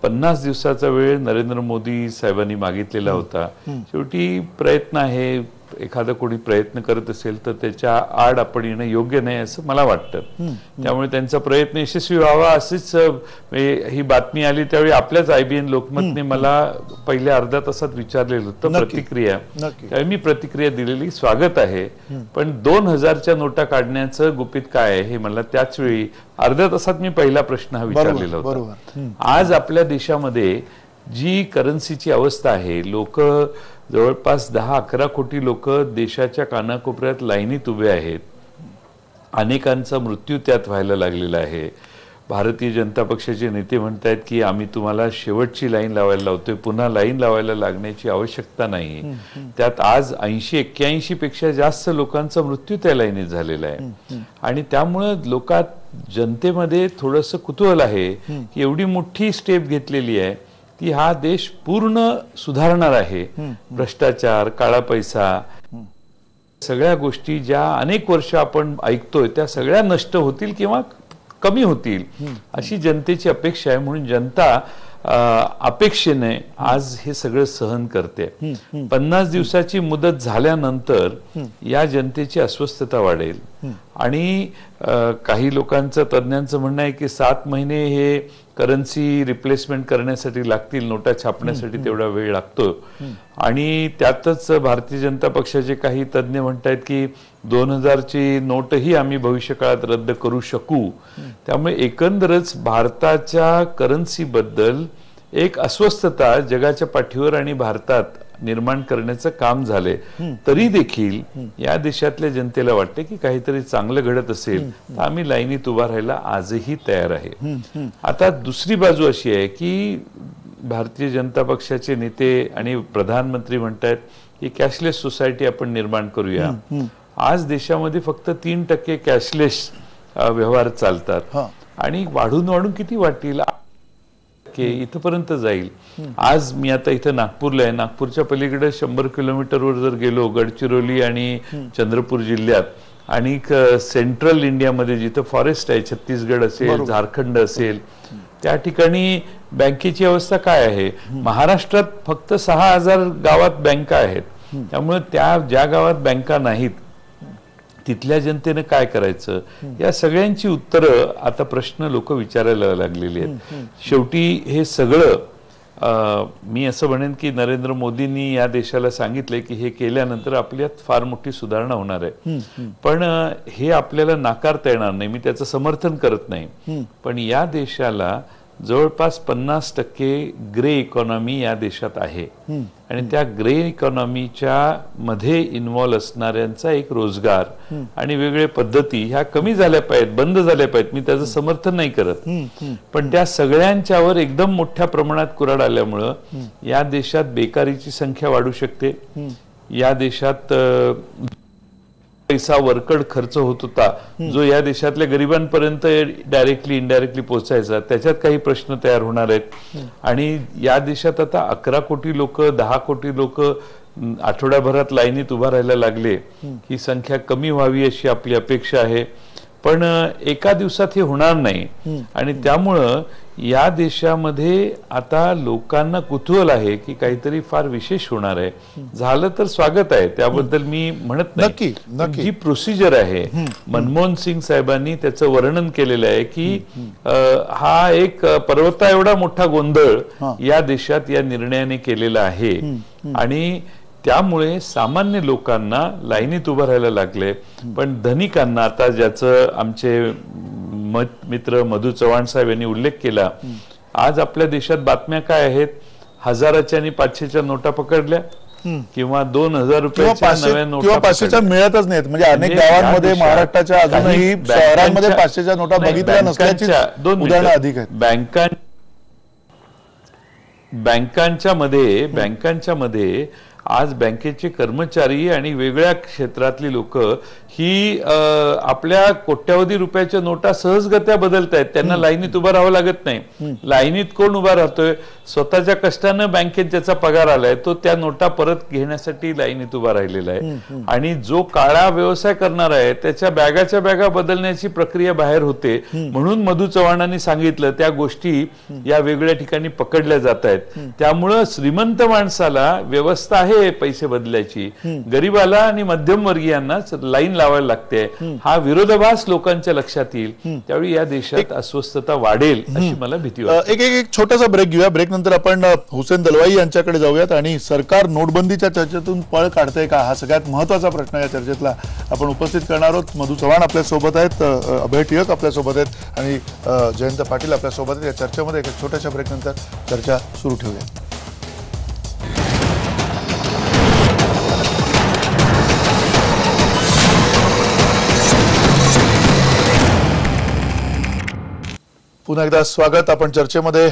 50 दिवसाचा वेळ नरेंद्र मोदी साहेबांनी मागितलेला होता. शेवटी प्रयत्न आहे, एखादा कोणी प्रयत्न करत असेल तर त्याच्या आड आपण येणं योग्य नाही असं मला वाटतं. त्यामुळे त्यांचा प्रयत्न यशस्वी व्हावा अशीच ही बातमी आली त्यावेळी आपल्याच IBN लोकमतने मला पहिल्या अर्ध्या तासात विचारलेलं होतं प्रतिक्रिया. मी प्रतिक्रिया दिलेली स्वागत आहे, पण 2000च्या नोटा काढण्याचं गुपित काय आहे हे मला त्याच वेळी अर्ध्या तासात मी पहिला प्रश्न हा विचारलेला होता. आज आपल्या देशामध्ये जी करन्सीची अवस्था आहे, लोक जवळपास 10-11 कोटी लोक देशाच्या कानाकोपऱ्यात लाईनीत उभे आहेत, अनेकांचा मृत्यू त्यात व्हायला लागलेला आहे. भारतीय जनता पक्षाचे नेते म्हणतात की आम्ही तुम्हाला शेवटची लाईन लावायला लावतोय, पुन्हा लाईन लावायला लागण्याची आवश्यकता नाही. त्यात आज 80-81 पेक्षा जास्त लोकांचा मृत्यू त्या लाईनीत झालेला आहे, आणि त्यामुळे जनतेमध्ये थोडंसं कुतूहल आहे की एवढी मोठी स्टेप घेतलेली आहे ती हा देश पूर्ण सुधारणार आहे. भ्रष्टाचार, काळा पैसा, सगळ्या गोष्टी ज्या अनेक वर्ष आपण ऐकतोय त्या सगळ्या नष्ट होतील किंवा कमी होतील अशी जनतेची अपेक्षा आहे. म्हणून जनता अपेक्षेने आज हे सगळं सहन करते. 50 दिवसाची मुदत झाल्यानंतर या जनतेची अस्वस्थता वाढेल, आणि काही लोकांचं, तज्ञांचं म्हणणं आहे की 7 महिने हे करन्सी रिप्लेसमेंट करण्यासाठी लागतील, नोटा छापण्यासाठी तेवढा वेळ लागतो. आणि त्यातच भारतीय जनता पक्षाचे काही तज्ञ म्हणतात की 2000ची नोटही आम्ही भविष्यकाळात रद्द करू शकू. त्यामुळे एकंदरच भारताच्या करन्सी बद्दल एक अस्वस्थता जगाच्या पाठीवर आणि भारतात निर्माण करण्याचं काम झाले. तरी देखील या देशातल्या जनतेला वाटते की काहीतरी चांगलं घडत असेल तर आम्ही लाईनीत उभा राहायला आजही तयार आहे. आता दुसरी बाजू अशी आहे की भारतीय जनता पक्षाचे नेते आणि प्रधानमंत्री म्हणतायत की कॅशलेस सोसायटी आपण निर्माण करूया. आज देशामध्ये फक्त 3% कॅशलेस व्यवहार चालतात आणि वाढून किती वाढतील इथपर्यंत जाईल. आज मी आता इथं नागपूरला आहे, नागपूरच्या पलीकडे 100 किलोमीटरवर जर गेलो गडचिरोली आणि चंद्रपूर जिल्ह्यात आणि सेंट्रल इंडियामध्ये जिथं फॉरेस्ट आहे, छत्तीसगड असेल, झारखंड असेल, त्या ठिकाणी बँकेची अवस्था काय आहे. महाराष्ट्रात फक्त 6000 गावात बँका आहेत. त्यामुळे त्या ज्या गावात बँका नाहीत तिथल्या जनतेने काय करायचं, या सगळ्यांची उत्तरं आता प्रश्न लोक विचारायला लागलेली आहेत. शेवटी हे सगळं मी असं म्हणेन की नरेंद्र मोदींनी या देशाला सांगितलंय की हे केल्यानंतर आपल्यात फार मोठी सुधारणा होणार आहे. पण हे आपल्याला नाकारता येणार नाही, मी त्याचं समर्थन करत नाही. पण या देशाला जवळपास 50% ग्रे इकॉनॉमी या देशात आहे आणि त्या ग्रे इकॉनॉमीच्या मध्ये इन्व्हॉल्व असणाऱ्यांचा एक रोजगार आणि वेगळे पद्धती ह्या कमी झाल्या पाहिजेत, बंद झाल्या पाहिजेत. मी त्याचं समर्थन नाही करत, पण त्या सगळ्यांच्यावर एकदम मोठ्या प्रमाणात कुऱ्हाड आल्यामुळं या देशात बेकारीची संख्या वाढू शकते. या देशात पैसा वरकड खर्च होत होता जो या देशातल्या गरिबांपर्यंत डायरेक्टली इनडायरेक्टली पोहोचायचा, त्याच्यात काही प्रश्न तयार होणार आहेत. आणि या देशात आता 11 कोटी लोक, 10 कोटी लोक आठवड्याभरात लाईनीत उभा राहायला लागले. ही संख्या कमी व्हावी अशी आपली अपेक्षा आहे, पण एका दिवसात हे होणार नाही. आणि त्यामुळं या देशामध्ये आता लोकांना कुतूहल आहे की काहीतरी फार विशेष होणार आहे. झालं तर स्वागत आहे, त्याबद्दल मी म्हणत नाही. जी प्रोसिजर आहे, मनमोहन सिंग साहेबांनी त्याचं वर्णन केलेलं आहे की हा एक पर्वता एवढा मोठा गोंधळ या देशात या निर्णयाने केलेला आहे. आणि त्यामुळे सामान्य लोकांना लाईनीत उभं राहायला लागले. पण धनिकांना आता, ज्याचं आमचे मित्र मधु चव्हाण साहेब यांनी उल्लेख केला, आज आपल्या देशात बातम्या काय आहेत, 1000च्या आणि 500च्या नोटा पकडल्या किंवा 2000 रुपयाच्या नव्या नोटा 500च्या मिळतच नाहीत. म्हणजे अनेक गावांमध्ये महाराष्ट्राच्या अजूनही शहरांमध्ये 500च्या नोटा बघितल्या नसल्याची उदाहरणं अधिक आहेत. बँकांच्या मध्ये आज बँकेचे कर्मचारी आणि वेगळ्या क्षेत्रातली लोक ही आपल्या कोट्यावधी रुपयाच्या नोटा सहजगत्या बदलतायत. त्यांना लाईनीत उभं राहावं लागत नाही. लाईनीत कोण उभा राहतोय, स्वतःच्या कष्टानं बँकेत ज्याचा पगार आलाय तो त्या नोटा परत घेण्यासाठी लाईनीत उभा राहिलेला आहे. आणि जो काळा व्यवसाय करणार आहे त्याच्या बॅगाच्या बॅगा बदलण्याची प्रक्रिया बाहेर होते. म्हणून मधु चव्हाणांनी सांगितलं त्या गोष्टी या वेगळ्या ठिकाणी पकडल्या जात आहेत. त्यामुळं श्रीमंत माणसाला व्यवस्था आहे पैसे बदलायची, गरीबाला आणि मध्यमवर्गीयांनाच लाईन लावायला लागते. हा विरोधाभास लोकांच्या लक्षात येईल, त्यावेळी या देशात अस्वस्थता वाढेल अशी मला भीती वाटते. एक छोटासा ब्रेक घेऊया. ब्रेक नंतर आपण हुसेन दलवाई यांच्याकडे जाऊयात आणि सरकार नोटबंदीच्या चर्चेतून पळ काढतंय का, हा सगळ्यात महत्वाचा प्रश्न या चर्चेतला आपण उपस्थित करणार आहोत. मधु चव्हाण आपल्या सोबत आहेत, अभय टिळक आपल्या सोबत आहेत आणि जयंत पाटील आपल्या सोबत आहेत. या चर्चेमध्ये एका छोट्याशा ब्रेक नंतर चर्चा सुरू ठेवूया. पुन्हा एकदा स्वागत. आपण चर्चेमध्ये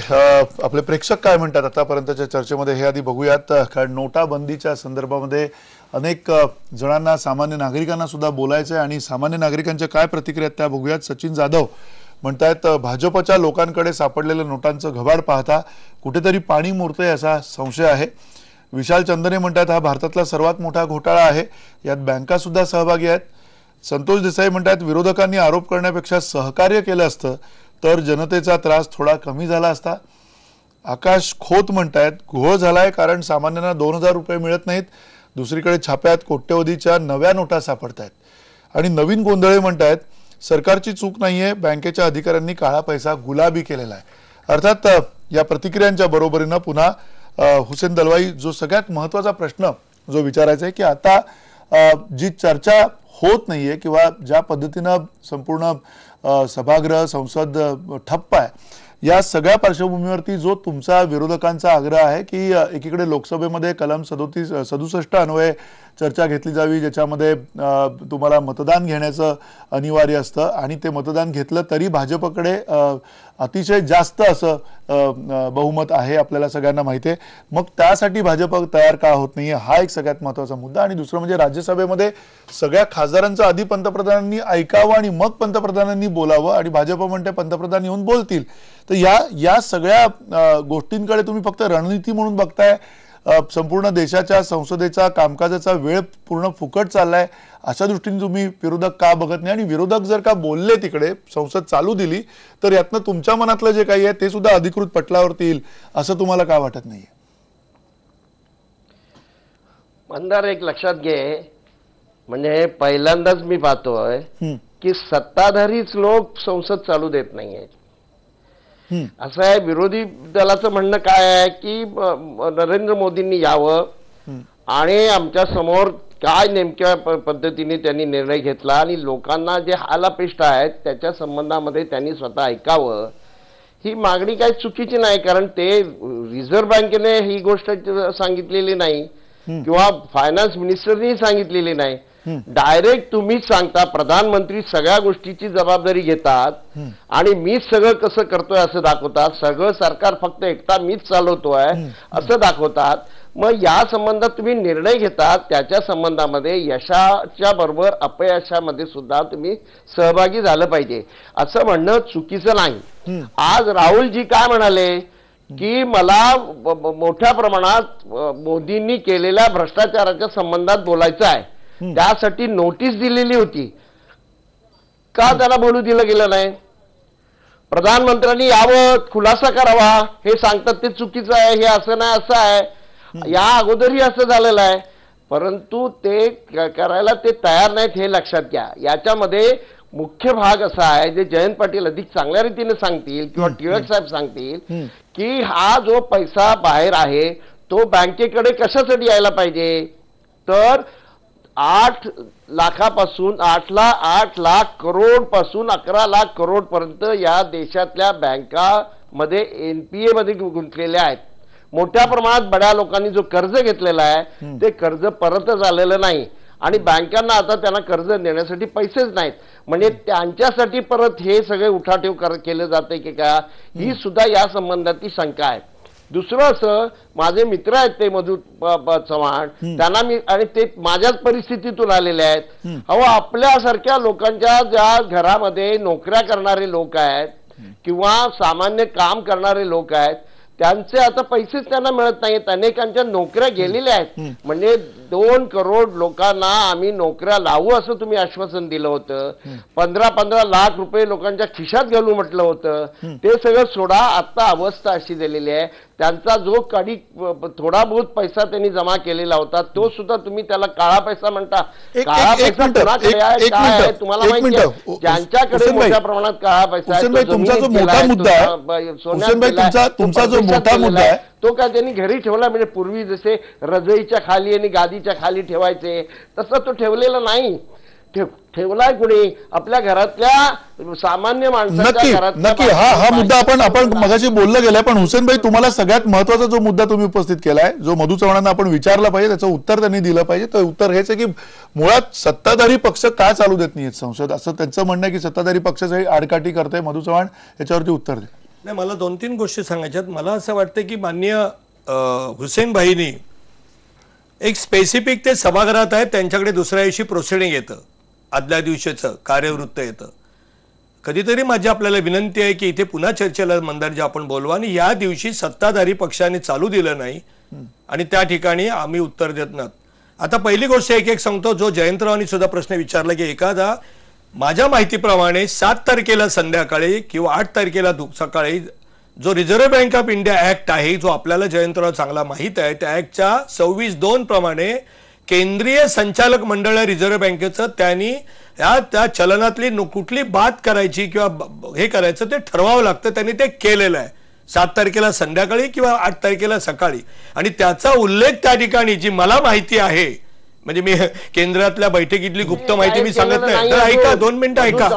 आपले प्रेक्षक काय म्हणतात आतापर्यंतच्या चर्चेमध्ये हे आधी बघूयात. कारण नोटाबंदीच्या संदर्भामध्ये अनेक जणांना, सामान्य नागरिकांना सुद्धा बोलायचं आहे आणि सामान्य नागरिकांच्या काय प्रतिक्रिया त्या बघूयात. सचिन जाधव म्हणतायत, भाजपच्या लोकांकडे सापडलेल्या नोटांचं घबाड पाहता कुठेतरी पाणी मुरतंय असा संशय आहे. विशाल चंदने म्हणतात, हा भारतातला सर्वात मोठा घोटाळा आहे, यात बँका सुद्धा सहभागी आहेत. संतोष देसाई म्हणतात, विरोधकांनी आरोप करण्यापेक्षा सहकार्य केलं असतं तर जनतेचा त्रास थोडा कमी झाला असता. आकाश खोत म्हणतायत, घोळ झालाय कारण सामान्यांना 2000 रुपये मिळत नाहीत, दुसरीकडे छाप्यात कोट्यवधीच्या नव्या नोटा सापडतायत. आणि नवीन गोंधळे म्हणतायत, सरकारची चूक नाहीये, बँकेच्या अधिकाऱ्यांनी काळा पैसा गुलाबी केलेला आहे. अर्थात या प्रतिक्रियांच्या बरोबरीनं पुन्हा हुसेन दलवाई, जो सगळ्यात महत्वाचा प्रश्न जो विचारायचा आहे की आता जी चर्चा होत नाहीये किंवा ज्या पद्धतीनं संपूर्ण सभागृह, संसद ठप्प आहे, या सगळ्या पार्श्वभूमीवरती जो तुमचा विरोधकांचा आग्रह आहे की एकीकडे लोकसभेमध्ये कलम 67 अन्वये चर्चा घेतली जावी, ज्याच्यामध्ये तुम्हाला मतदान घेण्याचं अनिवार्य असतं आणि ते मतदान घेतलं तरी भाजपकडे अतिशय जास्त असं बहुमत आहे, आपल्याला सगळ्यांना माहिती आहे. मग त्यासाठी भाजप तयार का होत नाहीये, हा एक सगळ्यात महत्त्वाचा मुद्दा. आणि दुसरं म्हणजे राज्यसभेमध्ये सगळ्या खासदारांचं आधी पंतप्रधानांनी ऐकावं आणि मग पंतप्रधानांनी बोलावं, आणि भाजप म्हणते पंतप्रधान येऊन बोलतील. तर या सगळ्या गोष्टींकडे तुम्ही फक्त रणनीती म्हणून बघताय. संपूर्ण देशाच्या संसदेचा कामकाजाचा वेळ पूर्ण फुकट चाललाय, अशा दृष्टीने तुम्ही विरोधक का बघत नाही? आणि विरोधक जर का बोलले, तिकडे संसद चालू दिली, तर यातनं तुमच्या मनातलं जे काही आहे ते सुद्धा अधिकृत पटलावरती येईल, असं तुम्हाला का वाटत नाहीये? मंदार, एक लक्षात घे, म्हणजे पहिल्यांदाच मी पाहतोय की सत्ताधारीच लोक संसद चालू देत नाहीये. असं आहे, विरोधी दलाचं म्हणणं काय आहे की नरेंद्र मोदींनी यावं आणि आमच्या समोर काय नेमक्या पद्धतीने त्यांनी निर्णय घेतला आणि लोकांना जे हालापेष्ट आहेत त्याच्या संबंधामध्ये त्यांनी स्वतः ऐकावं. ही मागणी काही चुकीची नाही, कारण ते रिझर्व्ह बँकेने ही गोष्ट सांगितलेली नाही किंवा फायनान्स मिनिस्टरनी सांगितलेली नाही. डायरेक्ट तुम्हीच सांगता, प्रधानमंत्री सगळ्या गोष्टीची जबाबदारी घेतात आणि मीच सगळं कसं करतोय असं दाखवतात. सगळं सरकार फक्त एकटा मीच चालवतोय असं दाखवतात. मग या संबंधात तुम्ही निर्णय घेतात, त्याच्या संबंधामध्ये यशाच्या बरोबर अपयशामध्ये सुद्धा तुम्ही सहभागी झालं पाहिजे, असं म्हणणं चुकीचं नाही. आज राहुलजी काय म्हणाले की मला मोठ्या प्रमाणात मोदींनी केलेल्या भ्रष्टाचाराच्या संबंधात बोलायचं आहे, त्यासाठी नोटीस दिलेली होती. का त्याला बोलू दिलं गेलं नाही? प्रधानमंत्र्यांनी यावं, खुलासा करावा, हे सांगतात ते चुकीचं आहे, हे असं नाही असं आहे. या अगोदरही असं झालेलं आहे, परंतु ते करायला ते तयार नाहीत, हे लक्षात घ्या. याच्यामध्ये मुख्य भाग असा आहे, जे जयंत पाटील अधिक चांगल्या रीतीने सांगतील किंवा टिळक साहेब सांगतील, की हा जो पैसा बाहेर आहे तो बँकेकडे कशासाठी यायला पाहिजे. तर 8 लाखापासून 8 लाख करोड पासून 11 लाख करोड पर्यंत या देशातल्या बँकामध्ये NPA मध्ये गुंतलेल्या आहेत. मोठ्या प्रमाणात बड्या लोकांनी जो कर्ज घेतलेला आहे ते कर्ज परतच आलेलं नाही आणि बँकांना आता त्यांना कर्ज देण्यासाठी पैसेच नाहीत. म्हणजे त्यांच्यासाठी परत हे सगळे उठाठेव केले जाते की का, ही सुद्धा या संबंधातली शंका आहे. दुसरं असं, माझे मित्र आहेत ते मधु चव्हाण, त्यांना मी, आणि ते माझ्याच परिस्थितीतून आलेले आहेत. आपल्यासारख्या लोकांच्या ज्या घरामध्ये नोकऱ्या करणारे लोक आहेत किंवा सामान्य काम करणारे लोक आहेत, त्यांचे आता पैसेच त्यांना मिळत नाहीत. अनेकांच्या नोकऱ्या गेलेल्या आहेत. म्हणजे 2 करोड लोकांना आम्ही नोकऱ्या लावू असं तुम्ही आश्वासन दिलं होतं. 15-15 लाख रुपये लोकांच्या खिशात घालू म्हटलं होतं. ते सगळं सोडा. आता अवस्था अशी झालेली आहे, त्यांचा जो कधी थोडा बहुत पैसा त्यांनी जमा केलेला होता तो सुद्धा तुम्ही त्याला काळा पैसा म्हणता. काळा पैसा कोणाकडे आहे, काय आहे तुम्हाला माहिती आहे? ज्यांच्याकडे मोठ्या प्रमाणात काळा पैसा आहे, तुमचा जो मोठा मुद्दा आहे तो काय त्यांनी घरी ठेवला. म्हणजे पूर्वी जसे रजईच्या खाली आणि गादीच्या खाली ठेवायचे तसं तो ठेवलेला नाही. ठेवलाय कुणी? आपल्या घरातल्या सामान्य माणसाच्या घरात. नक्की हा मुद्दा आपण मगाशी बोललं गेलाय. पण हुसेनभाई, तुम्हाला सगळ्यात महत्वाचा जो मुद्दा तुम्ही उपस्थित केलाय, जो मधु चव्हाणांना आपण विचारला पाहिजे, त्याचं उत्तर त्यांनी दिलं पाहिजे. तर उत्तर हेच आहे की मुळात सत्ताधारी पक्ष का चालू देत नाहीत संसद, असं त्यांचं म्हणणं आहे की सत्ताधारी पक्ष आडकाठी करतोय. मधु चव्हाण याच्यावरती उत्तर दे. नाही, मला 2-3 गोष्टी सांगायच्यात. मला असं वाटतं की माननीय हुसेनभाईंनी एक स्पेसिफिक ते सभागृहात आहेत, त्यांच्याकडे दुसऱ्या दिवशी प्रोसिडिंग येतं, आदल्या दिवशीचं कार्यवृत्त येतं. कधीतरी माझी आपल्याला विनंती आहे की इथे पुन्हा चर्चेला मंदारजी आपण बोलवा, आणि या दिवशी सत्ताधारी पक्षाने चालू दिलं नाही आणि त्या ठिकाणी आम्ही उत्तर देत नाहीत. आता पहिली गोष्ट एक सांगतो, जो जयंतरावांनी सुद्धा प्रश्न विचारला की एखादा, माझ्या माहितीप्रमाणे 7 तारखेला संध्याकाळी किंवा 8 तारखेला सकाळी जो reserve bank of India act आहे, जो आपल्याला जयंतराव चांगला माहित आहे, त्या ऍक्टच्या 26(2) प्रमाणे केंद्रीय संचालक मंडळ रिझर्व्ह बँकेचं त्यांनी त्या चलनातली कुठली बात करायची किंवा हे करायचं ते ठरवावं लागतं. त्यांनी ते केलेलं आहे 7 तारखेला संध्याकाळी किंवा 8 तारखेला सकाळी. आणि त्याचा उल्लेख त्या ठिकाणी जी मला माहिती आहे, म्हणजे मी केंद्रातल्या बैठकीतली गुप्त माहिती मी सांगत नाही, तर ऐका 2 मिनिटं ऐका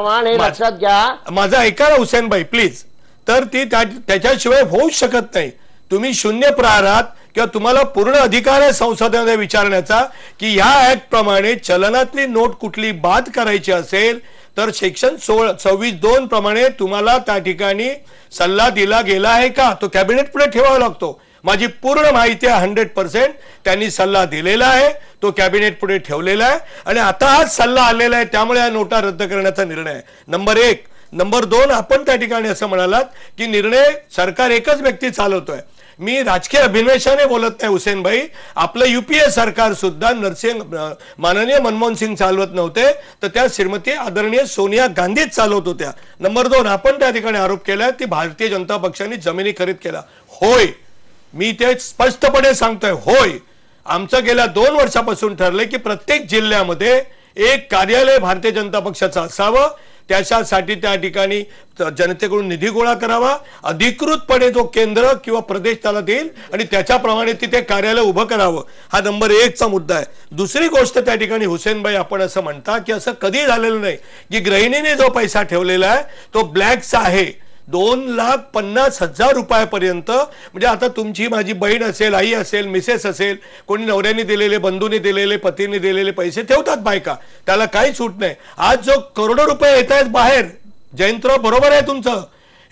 माझं, ऐका ना हुसेनभाई प्लीज. तर ती त्याच्याशिवाय होऊच शकत नाही. तुम्ही शून्य प्रहारात किंवा तुम्हाला पूर्ण अधिकार आहे संसदेमध्ये विचारण्याचा की या ऍक्ट प्रमाणे चलनातली नोट कुठली बाद करायची असेल तर सेक्शन 26(2) प्रमाणे तुम्हाला त्या ठिकाणी सल्ला दिला गेला आहे का, तो कॅबिनेट पुढे ठेवावा लागतो. माझी पूर्ण माहिती आहे 100% त्यांनी सल्ला दिलेला आहे, तो कॅबिनेट पुढे ठेवलेला आहे आणि आता हा सल्ला आलेला आहे, त्यामुळे या नोटा रद्द करण्याचा निर्णय आहे. नंबर 1. नंबर 2, आपण त्या ठिकाणी असं म्हणालात की निर्णय सरकार एकच व्यक्ती चालवतोय. मी राजकीय अभिनिवेशाने बोलत नाही हुसेन भाई, आपलं युपीए सरकार सुद्धा माननीय मनमोहन सिंग चालवत नव्हते, तर त्या श्रीमती आदरणीय सोनिया गांधीच चालवत होत्या. नंबर 2, आपण त्या ठिकाणी आरोप केला की भारतीय जनता पक्षाने जमिनी खरेदी केला. होय, मी ते स्पष्टपणे सांगतोय, होय. आमचं गेल्या 2 वर्षापासून ठरलंय की प्रत्येक जिल्ह्यामध्ये एक कार्यालय भारतीय जनता पक्षाचं असावं. त्याच्यासाठी त्या ठिकाणी जनतेकडून निधी गोळा करावा, अधिकृतपणे जो केंद्र किंवा प्रदेश त्याला देईल आणि त्याच्याप्रमाणे तिथे कार्यालय उभं करावं. हा नंबर 1चा मुद्दा आहे. दुसरी गोष्ट त्या ठिकाणी हुसेनभाई, आपण असं म्हणता की असं कधी झालेलं नाही की गृहिणीने जो पैसा ठेवलेला आहे तो ब्लॅकचा आहे. 2,50,000 रुपयापर्यंत. म्हणजे आता तुमची माझी बहीण असेल, आई असेल, मिसेस असेल, कोणी नवऱ्याने दिलेले, बंधूने दिलेले, पतीने दिलेले पैसे ठेवतात बायका, त्याला काही सूट नाही. आज जो करोडो रुपये येत आहेत बाहेर, जयंतराव बरोबर आहे तुमचं,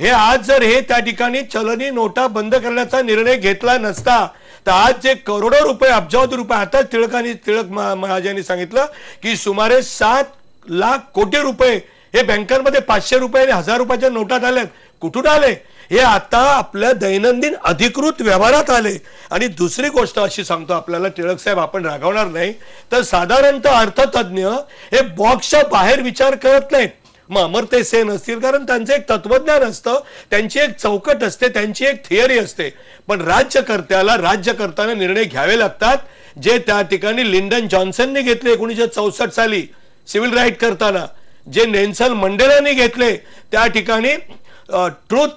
हे आज जर हे त्या ठिकाणी चलनी नोटा बंद करण्याचा निर्णय घेतला नसता तर आज जे करोडो रुपये, अब्जावधी रुपये, आता टिळक महाराजांनी सांगितलं की सुमारे 7 लाख कोटी रुपये हे बँकांमध्ये 500 रुपये आणि 1000 रुपयाच्या नोटात आल्यात. कुठून आले? हे आता आपल्या दैनंदिन अधिकृत व्यवहारात आले. आणि दुसरी गोष्ट अशी सांगतो आपल्याला टिळक साहेब, आपण रागवणार नाही, तर साधारणतः अर्थतज्ञ हे बॉक्सच्या बाहेर विचार करत नाहीत. मग अमर्त्य सेन असतील, कारण त्यांचं एक तत्वज्ञान असतं, त्यांची एक चौकट असते, त्यांची एक थिअरी असते. पण राज्यकर्त्याला राज्य करताना निर्णय घ्यावे लागतात, जे त्या ठिकाणी लिंडन जॉन्सनने घेतले 1964 साली सिव्हिल राईट करताना, जे नेल्सन मंडेलाने घेतले त्या ठिकाणी ट्रूथ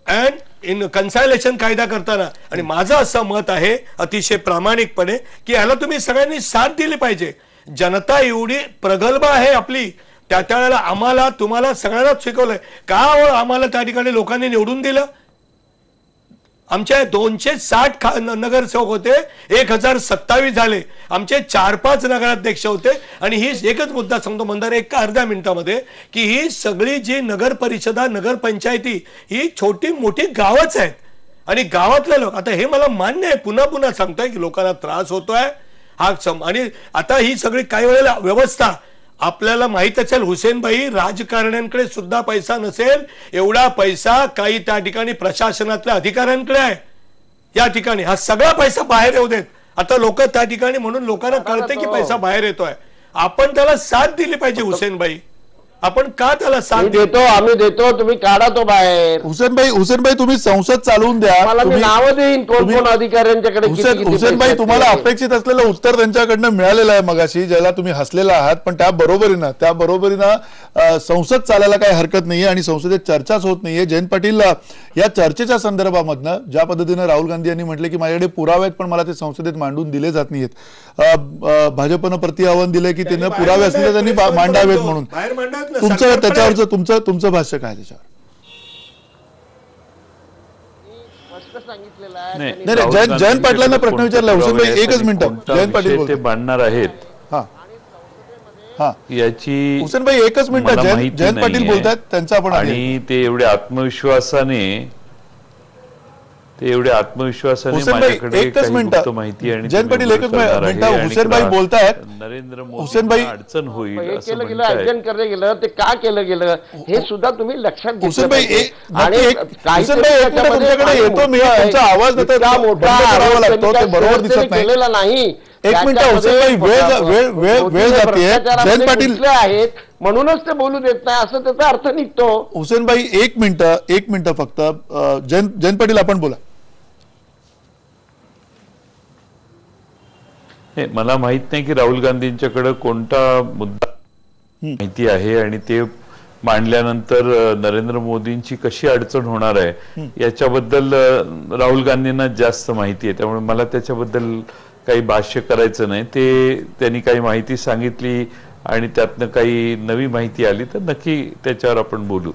अँड इन कन्सायलेशन कायदा करताना. आणि माझं असं मत आहे अतिशय प्रामाणिकपणे की याला तुम्ही सगळ्यांनी साथ दिली पाहिजे. जनता एवढी प्रगल्भ आहे आपली, त्या वेळेला आम्हाला, तुम्हाला सगळ्यांनाच शिकवलंय का आम्हाला त्या ठिकाणी लोकांनी निवडून दिलं. आमचे 260 नगरसेवक होते, 1027 झाले. आमचे 4-5 नगराध्यक्ष होते. आणि ही एकच मुद्दा सांगतो मंदार, एका अर्ध्या मिनिटामध्ये, की ही सगळी जी नगर परिषदा, नगरपंचायती ही छोटी मोठी गावच आहेत. आणि गावातले लोक, आता हे मला मान्य आहे, पुन्हा पुन्हा सांगतोय की लोकांना त्रास होतोय हा आणि आता ही सगळी काही वेळेला व्यवस्था आपल्याला माहित असेल हुसेनभाई, राजकारण्यांकडे सुद्धा पैसा नसेल, एवढा पैसा काही त्या ठिकाणी प्रशासनातल्या अधिकाऱ्यांकडे आहे. या ठिकाणी हा सगळा पैसा बाहेर येऊ देत. आता लोक त्या ठिकाणी, म्हणून लोकांना कळते की पैसा बाहेर येतोय. आपण त्याला साथ दिली पाहिजे हुसेनभाई. आपण का त्याला साथ देतो? आम्ही देतो, तुम्ही काढा तो बाहेर. हुसेनभाई तुम्ही संसद चालवून द्या, मला मी नाव देईन कोण अधिकाऱ्यांच्याकडे. हुसेनभाई, तुम्हाला अपेक्षित असलेलं उत्तर त्यांच्याकडनं मिळालेलं आहे मगाशी, ज्याला तुम्ही हसलेला आहात. पण त्या बरोबरीनं संसद चालायला काही हरकत नाहीये आणि संसदेत चर्चाच होत नाहीये. जयंत पाटील, या चर्चेच्या संदर्भामधनं ज्या पद्धतीनं राहुल गांधी यांनी म्हटले की माझ्याकडे पुरावे आहेत पण मला ते संसदेत मांडून दिले जात नाहीयेत, भाजपनं प्रति आव्हान दिलंय की त्यांना पुरावे असले त्यांनी मांडावेत म्हणून. तुमचं त्याच्यावरचं तुमचं भाष्य काय त्याच्यावर? नाही, जयंत पाटलांना प्रश्न विचारला हुसेनभाई, एकच मिनिट. जयंत पाटील ते मांडणार आहेत याची हुसेनभाई एकच मिनिट. जयंत पाटील बोलतात त्यांचा आपण, आणि ते एवढ्या आत्मविश्वासाने माझ्याकडे एकच मिनिट माहिती आणि जयंत पाटील एकच मिनिट. हुसेनभाई बोलतायत, नरेंद्र हुसेनभाई अडचण होईल केलं गेलं, अर्जन करण्यात गेलं, ते का केलं गेलं हे सुद्धा तुम्ही लक्षात घेतलं. हुसेनभाई आवाज बरोबर दिसत नाही. नाही, एक मिनिट हुसेनभाई, वेळ जाते. जयंत पाटील आहेत म्हणूनच ते बोलू देत नाही असं त्याचा अर्थ निघतो. हुसेनभाई एक मिनिट फक्त. जयंत पाटील आपण बोला. मला माहित नाही की राहुल गांधींच्याकडे कोणता मुद्दा माहिती आहे आणि ते मांडल्यानंतर नरेंद्र मोदींची कशी अडचण होणार आहे याच्याबद्दल राहुल गांधींना जास्त माहिती आहे. त्यामुळे मला त्याच्याबद्दल काही भाष्य करायचं नाही. ते त्यांनी काही माहिती सांगितली आणि त्यातनं काही नवी माहिती आली तर नक्की त्याच्यावर आपण बोलू.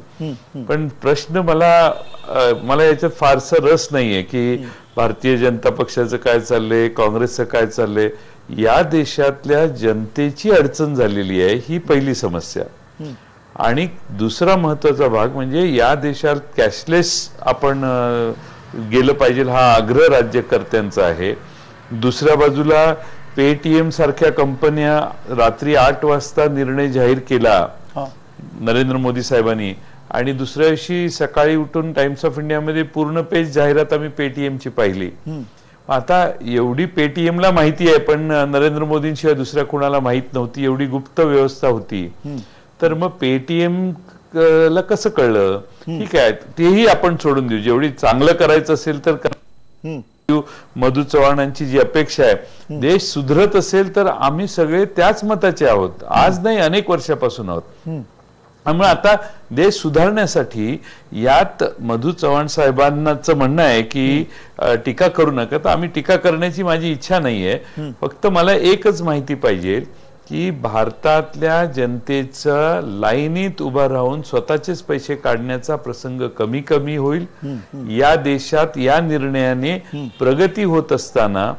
पण प्रश्न मला याच्यात फारसा रस नाहीये की भारतीय जनता पक्षाचं काय चाललंय, काँग्रेसचं काय चाललंय. या देशातल्या जनतेची अडचण झालेली आहे ही पहिली समस्या. आणि दुसरा महत्वाचा भाग म्हणजे या देशात कॅशलेस आपण गेलं पाहिजे हा आग्रह राज्यकर्त्यांचा आहे. दुसऱ्या बाजूला पेटीएम सारख्या कंपन्या रात्री 8 वाजता निर्णय जाहीर केला नरेंद्र मोदी साहेबांनी आणि दुसऱ्या दिवशी सकाळी उठून टाइम्स ऑफ इंडियामध्ये पूर्ण पेज जाहिरात आम्ही पेटीएमची पाहिली. आता एवढी पेटीएमला माहिती आहे पण नरेंद्र मोदींशिवाय दुसऱ्या कोणाला माहित नव्हती, एवढी गुप्त व्यवस्था होती. तर मग पेटीएम ला कसं कळलं? ठीक आहे, तेही आपण सोडून देऊ. जेवढी चांगलं करायचं असेल तर मधू चव्हाणांची जी अपेक्षा आहे, देश सुधरत असेल तर आम्ही सगळे त्याच मताचे आहोत. आज नाही, अनेक वर्षापासून आहोत. त्यामुळे आता देश सुधारण्यासाठी यात मधू चव्हाण साहेबांचं म्हणणं आहे की टीका करू नका. तर आम्ही टीका करण्याची माझी इच्छा नाहीये. फक्त मला एकच माहिती पाहिजे की भारतातल्या जनतेचा लाईनीत उभा राहून स्वतःचेच पैसे काढण्याचा प्रसंग कमी कमी होईल. या देशात या निर्णयाने प्रगती होत असताना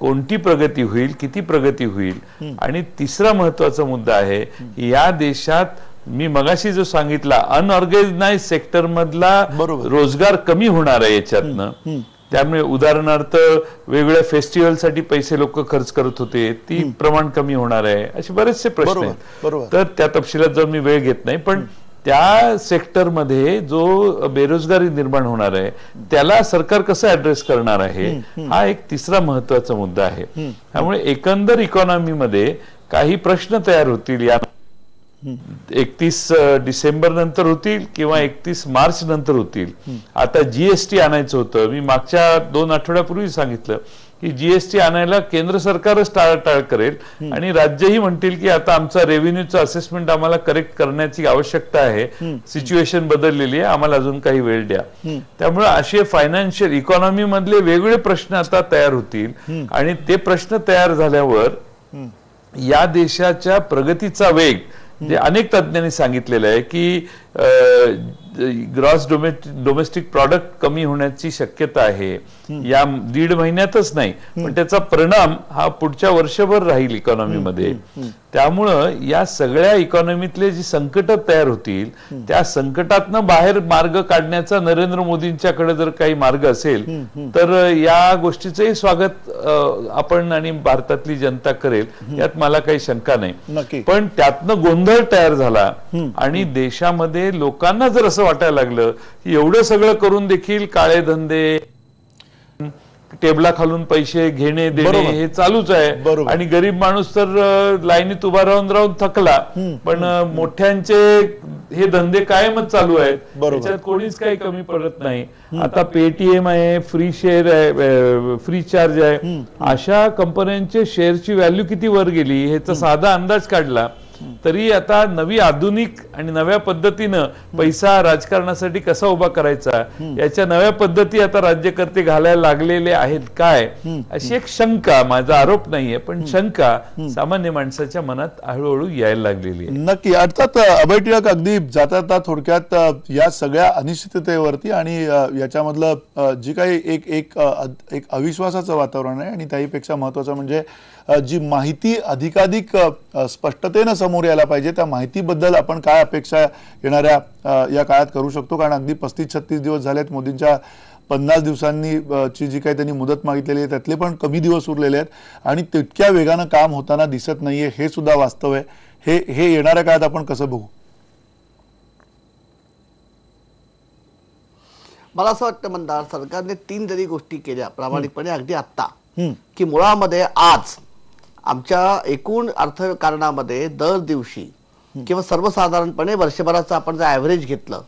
कोणती प्रगती होईल, किती प्रगती होईल. आणि तिसरा महत्वाचा मुद्दा आहे, या देशात मी मगाशी जो सांगितला अनऑर्गनाइज सेक्टर मधला रोजगार कमी होणार आहे याच्यातनं. त्यामुळे उदाहरणार्थ वेगवेगळ्या फेस्टिवलसाठी पैसे लोक खर्च करत होते, ती प्रमाण कमी होणार आहे. असे बरेचसे प्रश्न आहेत. तर त्या तपशिलात जाऊन मी वेळ घेत नाही, पण त्या सेक्टरमध्ये जो बेरोजगारी निर्माण होणार आहे त्याला सरकार कसं ऍड्रेस करणार आहे, हा एक तिसरा महत्वाचा मुद्दा आहे. त्यामुळे एकंदर इकॉनॉमीमध्ये काही प्रश्न तयार होतील. या 31 डिसेंबर नंतर होतील किंवा 31 मार्च नंतर होतील. आता जीएसटी आणायचं होतं. मी मागच्या 2 आठवड्यापूर्वी सांगितलं की जीएसटी आणायला केंद्र सरकारच टाळाटाळ करेल आणि राज्यही म्हणतील की आता आमचा रेव्हेन्यूचा असेसमेंट आम्हाला करेक्ट करण्याची आवश्यकता आहे, सिच्युएशन बदललेली आहे, आम्हाला अजून काही वेळ द्या. त्यामुळे असे फायनान्शियल इकॉनॉमी मधले वेगवेगळे प्रश्न आता तयार होतील आणि ते प्रश्न तयार झाल्यावर या देशाच्या प्रगतीचा वेग जे अनेक तज्ञांनी सांगितलेलं आहे की ग्रॉस डोमेस्टिक प्रॉडक्ट कमी होण्याची शक्यता आहे या 1.5 महिन्यातच नाही, पण त्याचा परिणाम हा पुढच्या वर्षभर राहील इकॉनॉमीमध्ये. त्यामुळं या सगळ्या इकॉनॉमीतले जी संकट तयार होतील त्या संकटातनं बाहेर मार्ग काढण्याचा नरेंद्र मोदींच्याकडे जर काही मार्ग असेल तर या गोष्टीचंही स्वागत आपण आणि भारतातली जनता करेल, यात मला काही शंका नाही. पण त्यातनं गोंधळ तयार झाला आणि देशामध्ये लोकांना जर असं वाटायला लागलं की एवढं सगळं करून देखील काळे धंदे, टेबला खालून पैसे घेणे देणे हे चालूच आहे आणि गरीब माणूस तर लाईनीत उभा राहून थकला. पण मोठ्यांचे हे धंदे कायमच चालू आहेत, त्याच्यात कोणीच काही कमी पडत नाही. आता पेटीएम आहे, फ्री शेअर आहे, फ्री चार्ज आहे, अशा कंपन्यांचे शेअरची व्हॅल्यू किती वर गेली ह्याचा साधा अंदाज काढला तरी आता नवी आधुनिक आणि नव्या पद्धतीनं पैसा राजकारणासाठी कसा उभा करायचा याच्या नव्या पद्धती आता राज्यकर्ते घालायला लागलेले आहेत काय, अशी एक शंका, माझा आरोप नाहीये पण शंका सामान्य माणसाच्या मनात हळूहळू यायला लागलेली आहे. नक्की. अर्थात अभय टिळक अगदी जाता थोडक्यात या सगळ्या अनिश्चिततेवरती आणि याच्यामधलं जी काही एक अविश्वासाचं वातावरण आहे आणि त्याहीपेक्षा महत्वाचं म्हणजे जी माहिती अधिकाधिक स्पष्टतेनं समोर यायला पाहिजे त्या माहितीबद्दल आपण काय अपेक्षा येणाऱ्या या काळात करू शकतो. कारण अगदी 35-36 दिवस झालेत मोदींच्या 50 दिवसांनी ची जी काही त्यांनी मुदत मागितलेली आहे त्यातले पण कमी दिवस उरलेले आहेत आणि तितक्या वेगानं काम होताना दिसत नाहीये, हे सुद्धा वास्तव आहे. हे येणाऱ्या काळात आपण कसं बघू? मला असं वाटतं मंदार, सरकारने 3 जरी गोष्टी केल्या प्रामाणिकपणे अगदी आत्ता की मुळामध्ये आज आमच्या एकूण अर्थकारणामध्ये दर दिवशी किंवा सर्वसाधारणपणे वर्षभराचं आपण जर ॲव्हरेज घेतलं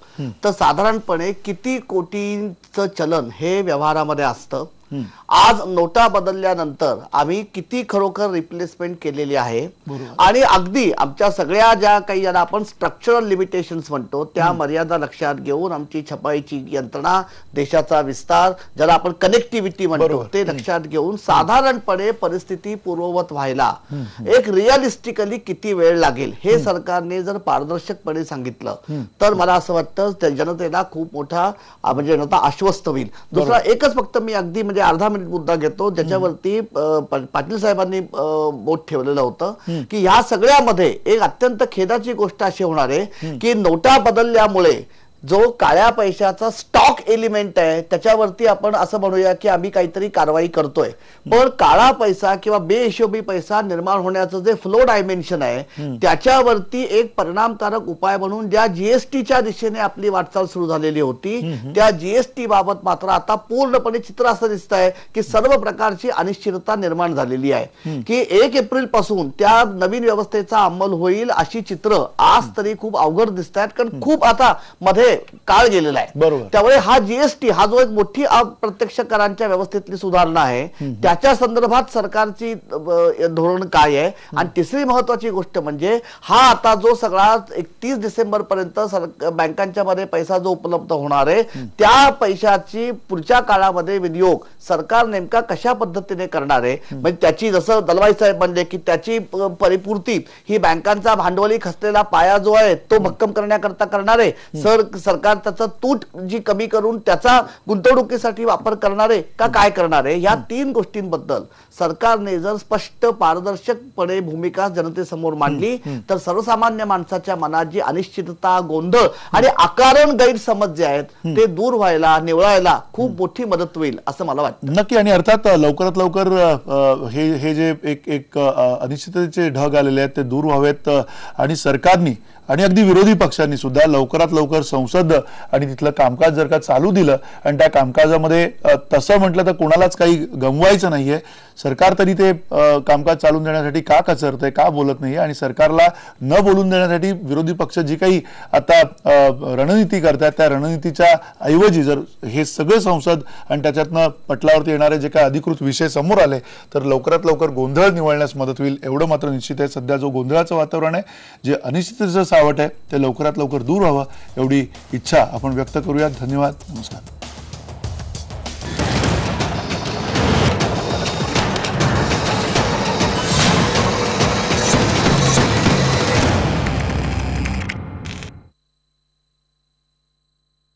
तर साधारणपणे किती कोटींचं चलन हे व्यवहारामध्ये असतं. आज नोटा बदलल्यानंतर आम्ही किती खरोखर रिप्लेसमेंट केलेली आहे आणि अगदी आमच्या सगळ्या ज्या काही ज्याला आपण स्ट्रक्चरल लिमिटेशन्स म्हणतो त्या मर्यादा लक्षात घेऊन आमची छपाईची यंत्रणा, देशाचा विस्तार ज्याला आपण कनेक्टिव्हिटी म्हणतो ते लक्षात घेऊन साधारणपणे परिस्थिती पूर्ववत व्हायला एक रिअलिस्टिकली किती वेळ लागेल हे सरकारने जर पारदर्शकपणे सांगितलं तर मला असं वाटतं जनतेला खूप मोठा म्हणजे जनता आश्वस्त होईल. दुसरा एकच फक्त मी अगदी म्हणजे अगदी अर्धा मिनिट मुद्दा घेतो ज्याच्यावरती पाटील साहेबांनी बोट ठेवलेलं होतं की ह्या सगळ्यामध्ये एक अत्यंत खेदाची गोष्ट अशी होणार आहे की नोटा बदलल्यामुळे जो काळ्या पैशाचा स्टॉक एलिमेंट आहे त्याच्यावरती आपण असं म्हणूया की आम्ही काहीतरी कारवाई करतोय, पण काळा पैसा किंवा बेहिशोबी पैसा निर्माण होण्याचं जे फ्लो डायमेन्शन आहे त्याच्यावरती एक परिणामकारक उपाय म्हणून ज्या जीएसटीच्या दिशेने आपली वाटचाल सुरू झालेली होती त्या जीएसटी बाबत मात्र आता पूर्णपणे चित्र असं दिसत आहे की सर्व प्रकारची अनिश्चितता निर्माण झालेली आहे की 1 एप्रिल पासून त्या नवीन व्यवस्थेचा अंमल होईल अशी चित्र आज तरी खूप अवघड दिसत आहेत, कारण खूप आता मध्ये काळ गेलेला आहे. त्यामुळे हा जीएसटी हा जो एक मोठी अप्रत्यक्ष करांच्या व्यवस्थेतली सुधारणा आहे त्याच्या संदर्भात सरकारची धोरण काय आहे. आणि तिसरी महत्वाची गोष्ट म्हणजे हा आता जो सगळा 31 डिसेंबर पर्यंत बँकांच्या मध्ये पैसा जो उपलब्ध होणार आहे त्या पैशाची पुढच्या काळामध्ये विनियोग सरकार नेमका कशा पद्धतीने करणार आहे. म्हणजे त्याची जसं दलवाई साहेब म्हणले की त्याची परिपूर्ती ही बँकांचा भांडवली खचलेला पाया जो आहे तो भक्कम करण्याकरता करणार आहे. सरकार त्याचा तूट जी कमी करून त्याचा गुंतवणुकीसाठी वापर करणार आहे का काय करणार आहे. या 3 गोष्टींबद्दल सरकारने जर स्पष्ट पारदर्शकपणे भूमिका जनतेसमोर मांडली तर सर्वसामान्य माणसाच्या मनात जी अनिश्चितता, गोंधळ आणि अकारण गैरसमज जे आहेत ते दूर व्हायला, निवळायला खूप मोठी मदत होईल असं मला वाटतं. नक्की. आणि अर्थात लवकरात लवकर हे जे एक अनिश्चिततेचे ढग आलेले आहेत ते दूर व्हावेत आणि सरकारनी आणि अगदी विरोधी पक्षांनी सुद्धा लवकरात लवकर संसद आणि तिथलं कामकाज जर का चालू दिलं आणि त्या कामकाजामध्ये तसं म्हटलं तर कोणालाच काही गमवायचं नाहीये. सरकार तरी ते कामकाज चालून देण्यासाठी का कचरतंय, का बोलत नाहीये आणि सरकारला न बोलून देण्यासाठी विरोधी पक्ष जी काही आता रणनीती करतात त्या रणनीतीच्या ऐवजी जर हे सगळे संसद आणि त्याच्यातनं पटलावरती येणारे जे काही अधिकृत विषय समोर आले तर लवकरात लवकर गोंधळ निवळण्यास मदत होईल एवढं मात्र निश्चित आहे. सध्या जो गोंधळाचं वातावरण आहे, जे अनिश्चिततेचं सावट आहे ते लवकरात लवकर दूर व्हावं एवढी इच्छा आपण व्यक्त करूयात. धन्यवाद. नमस्कार.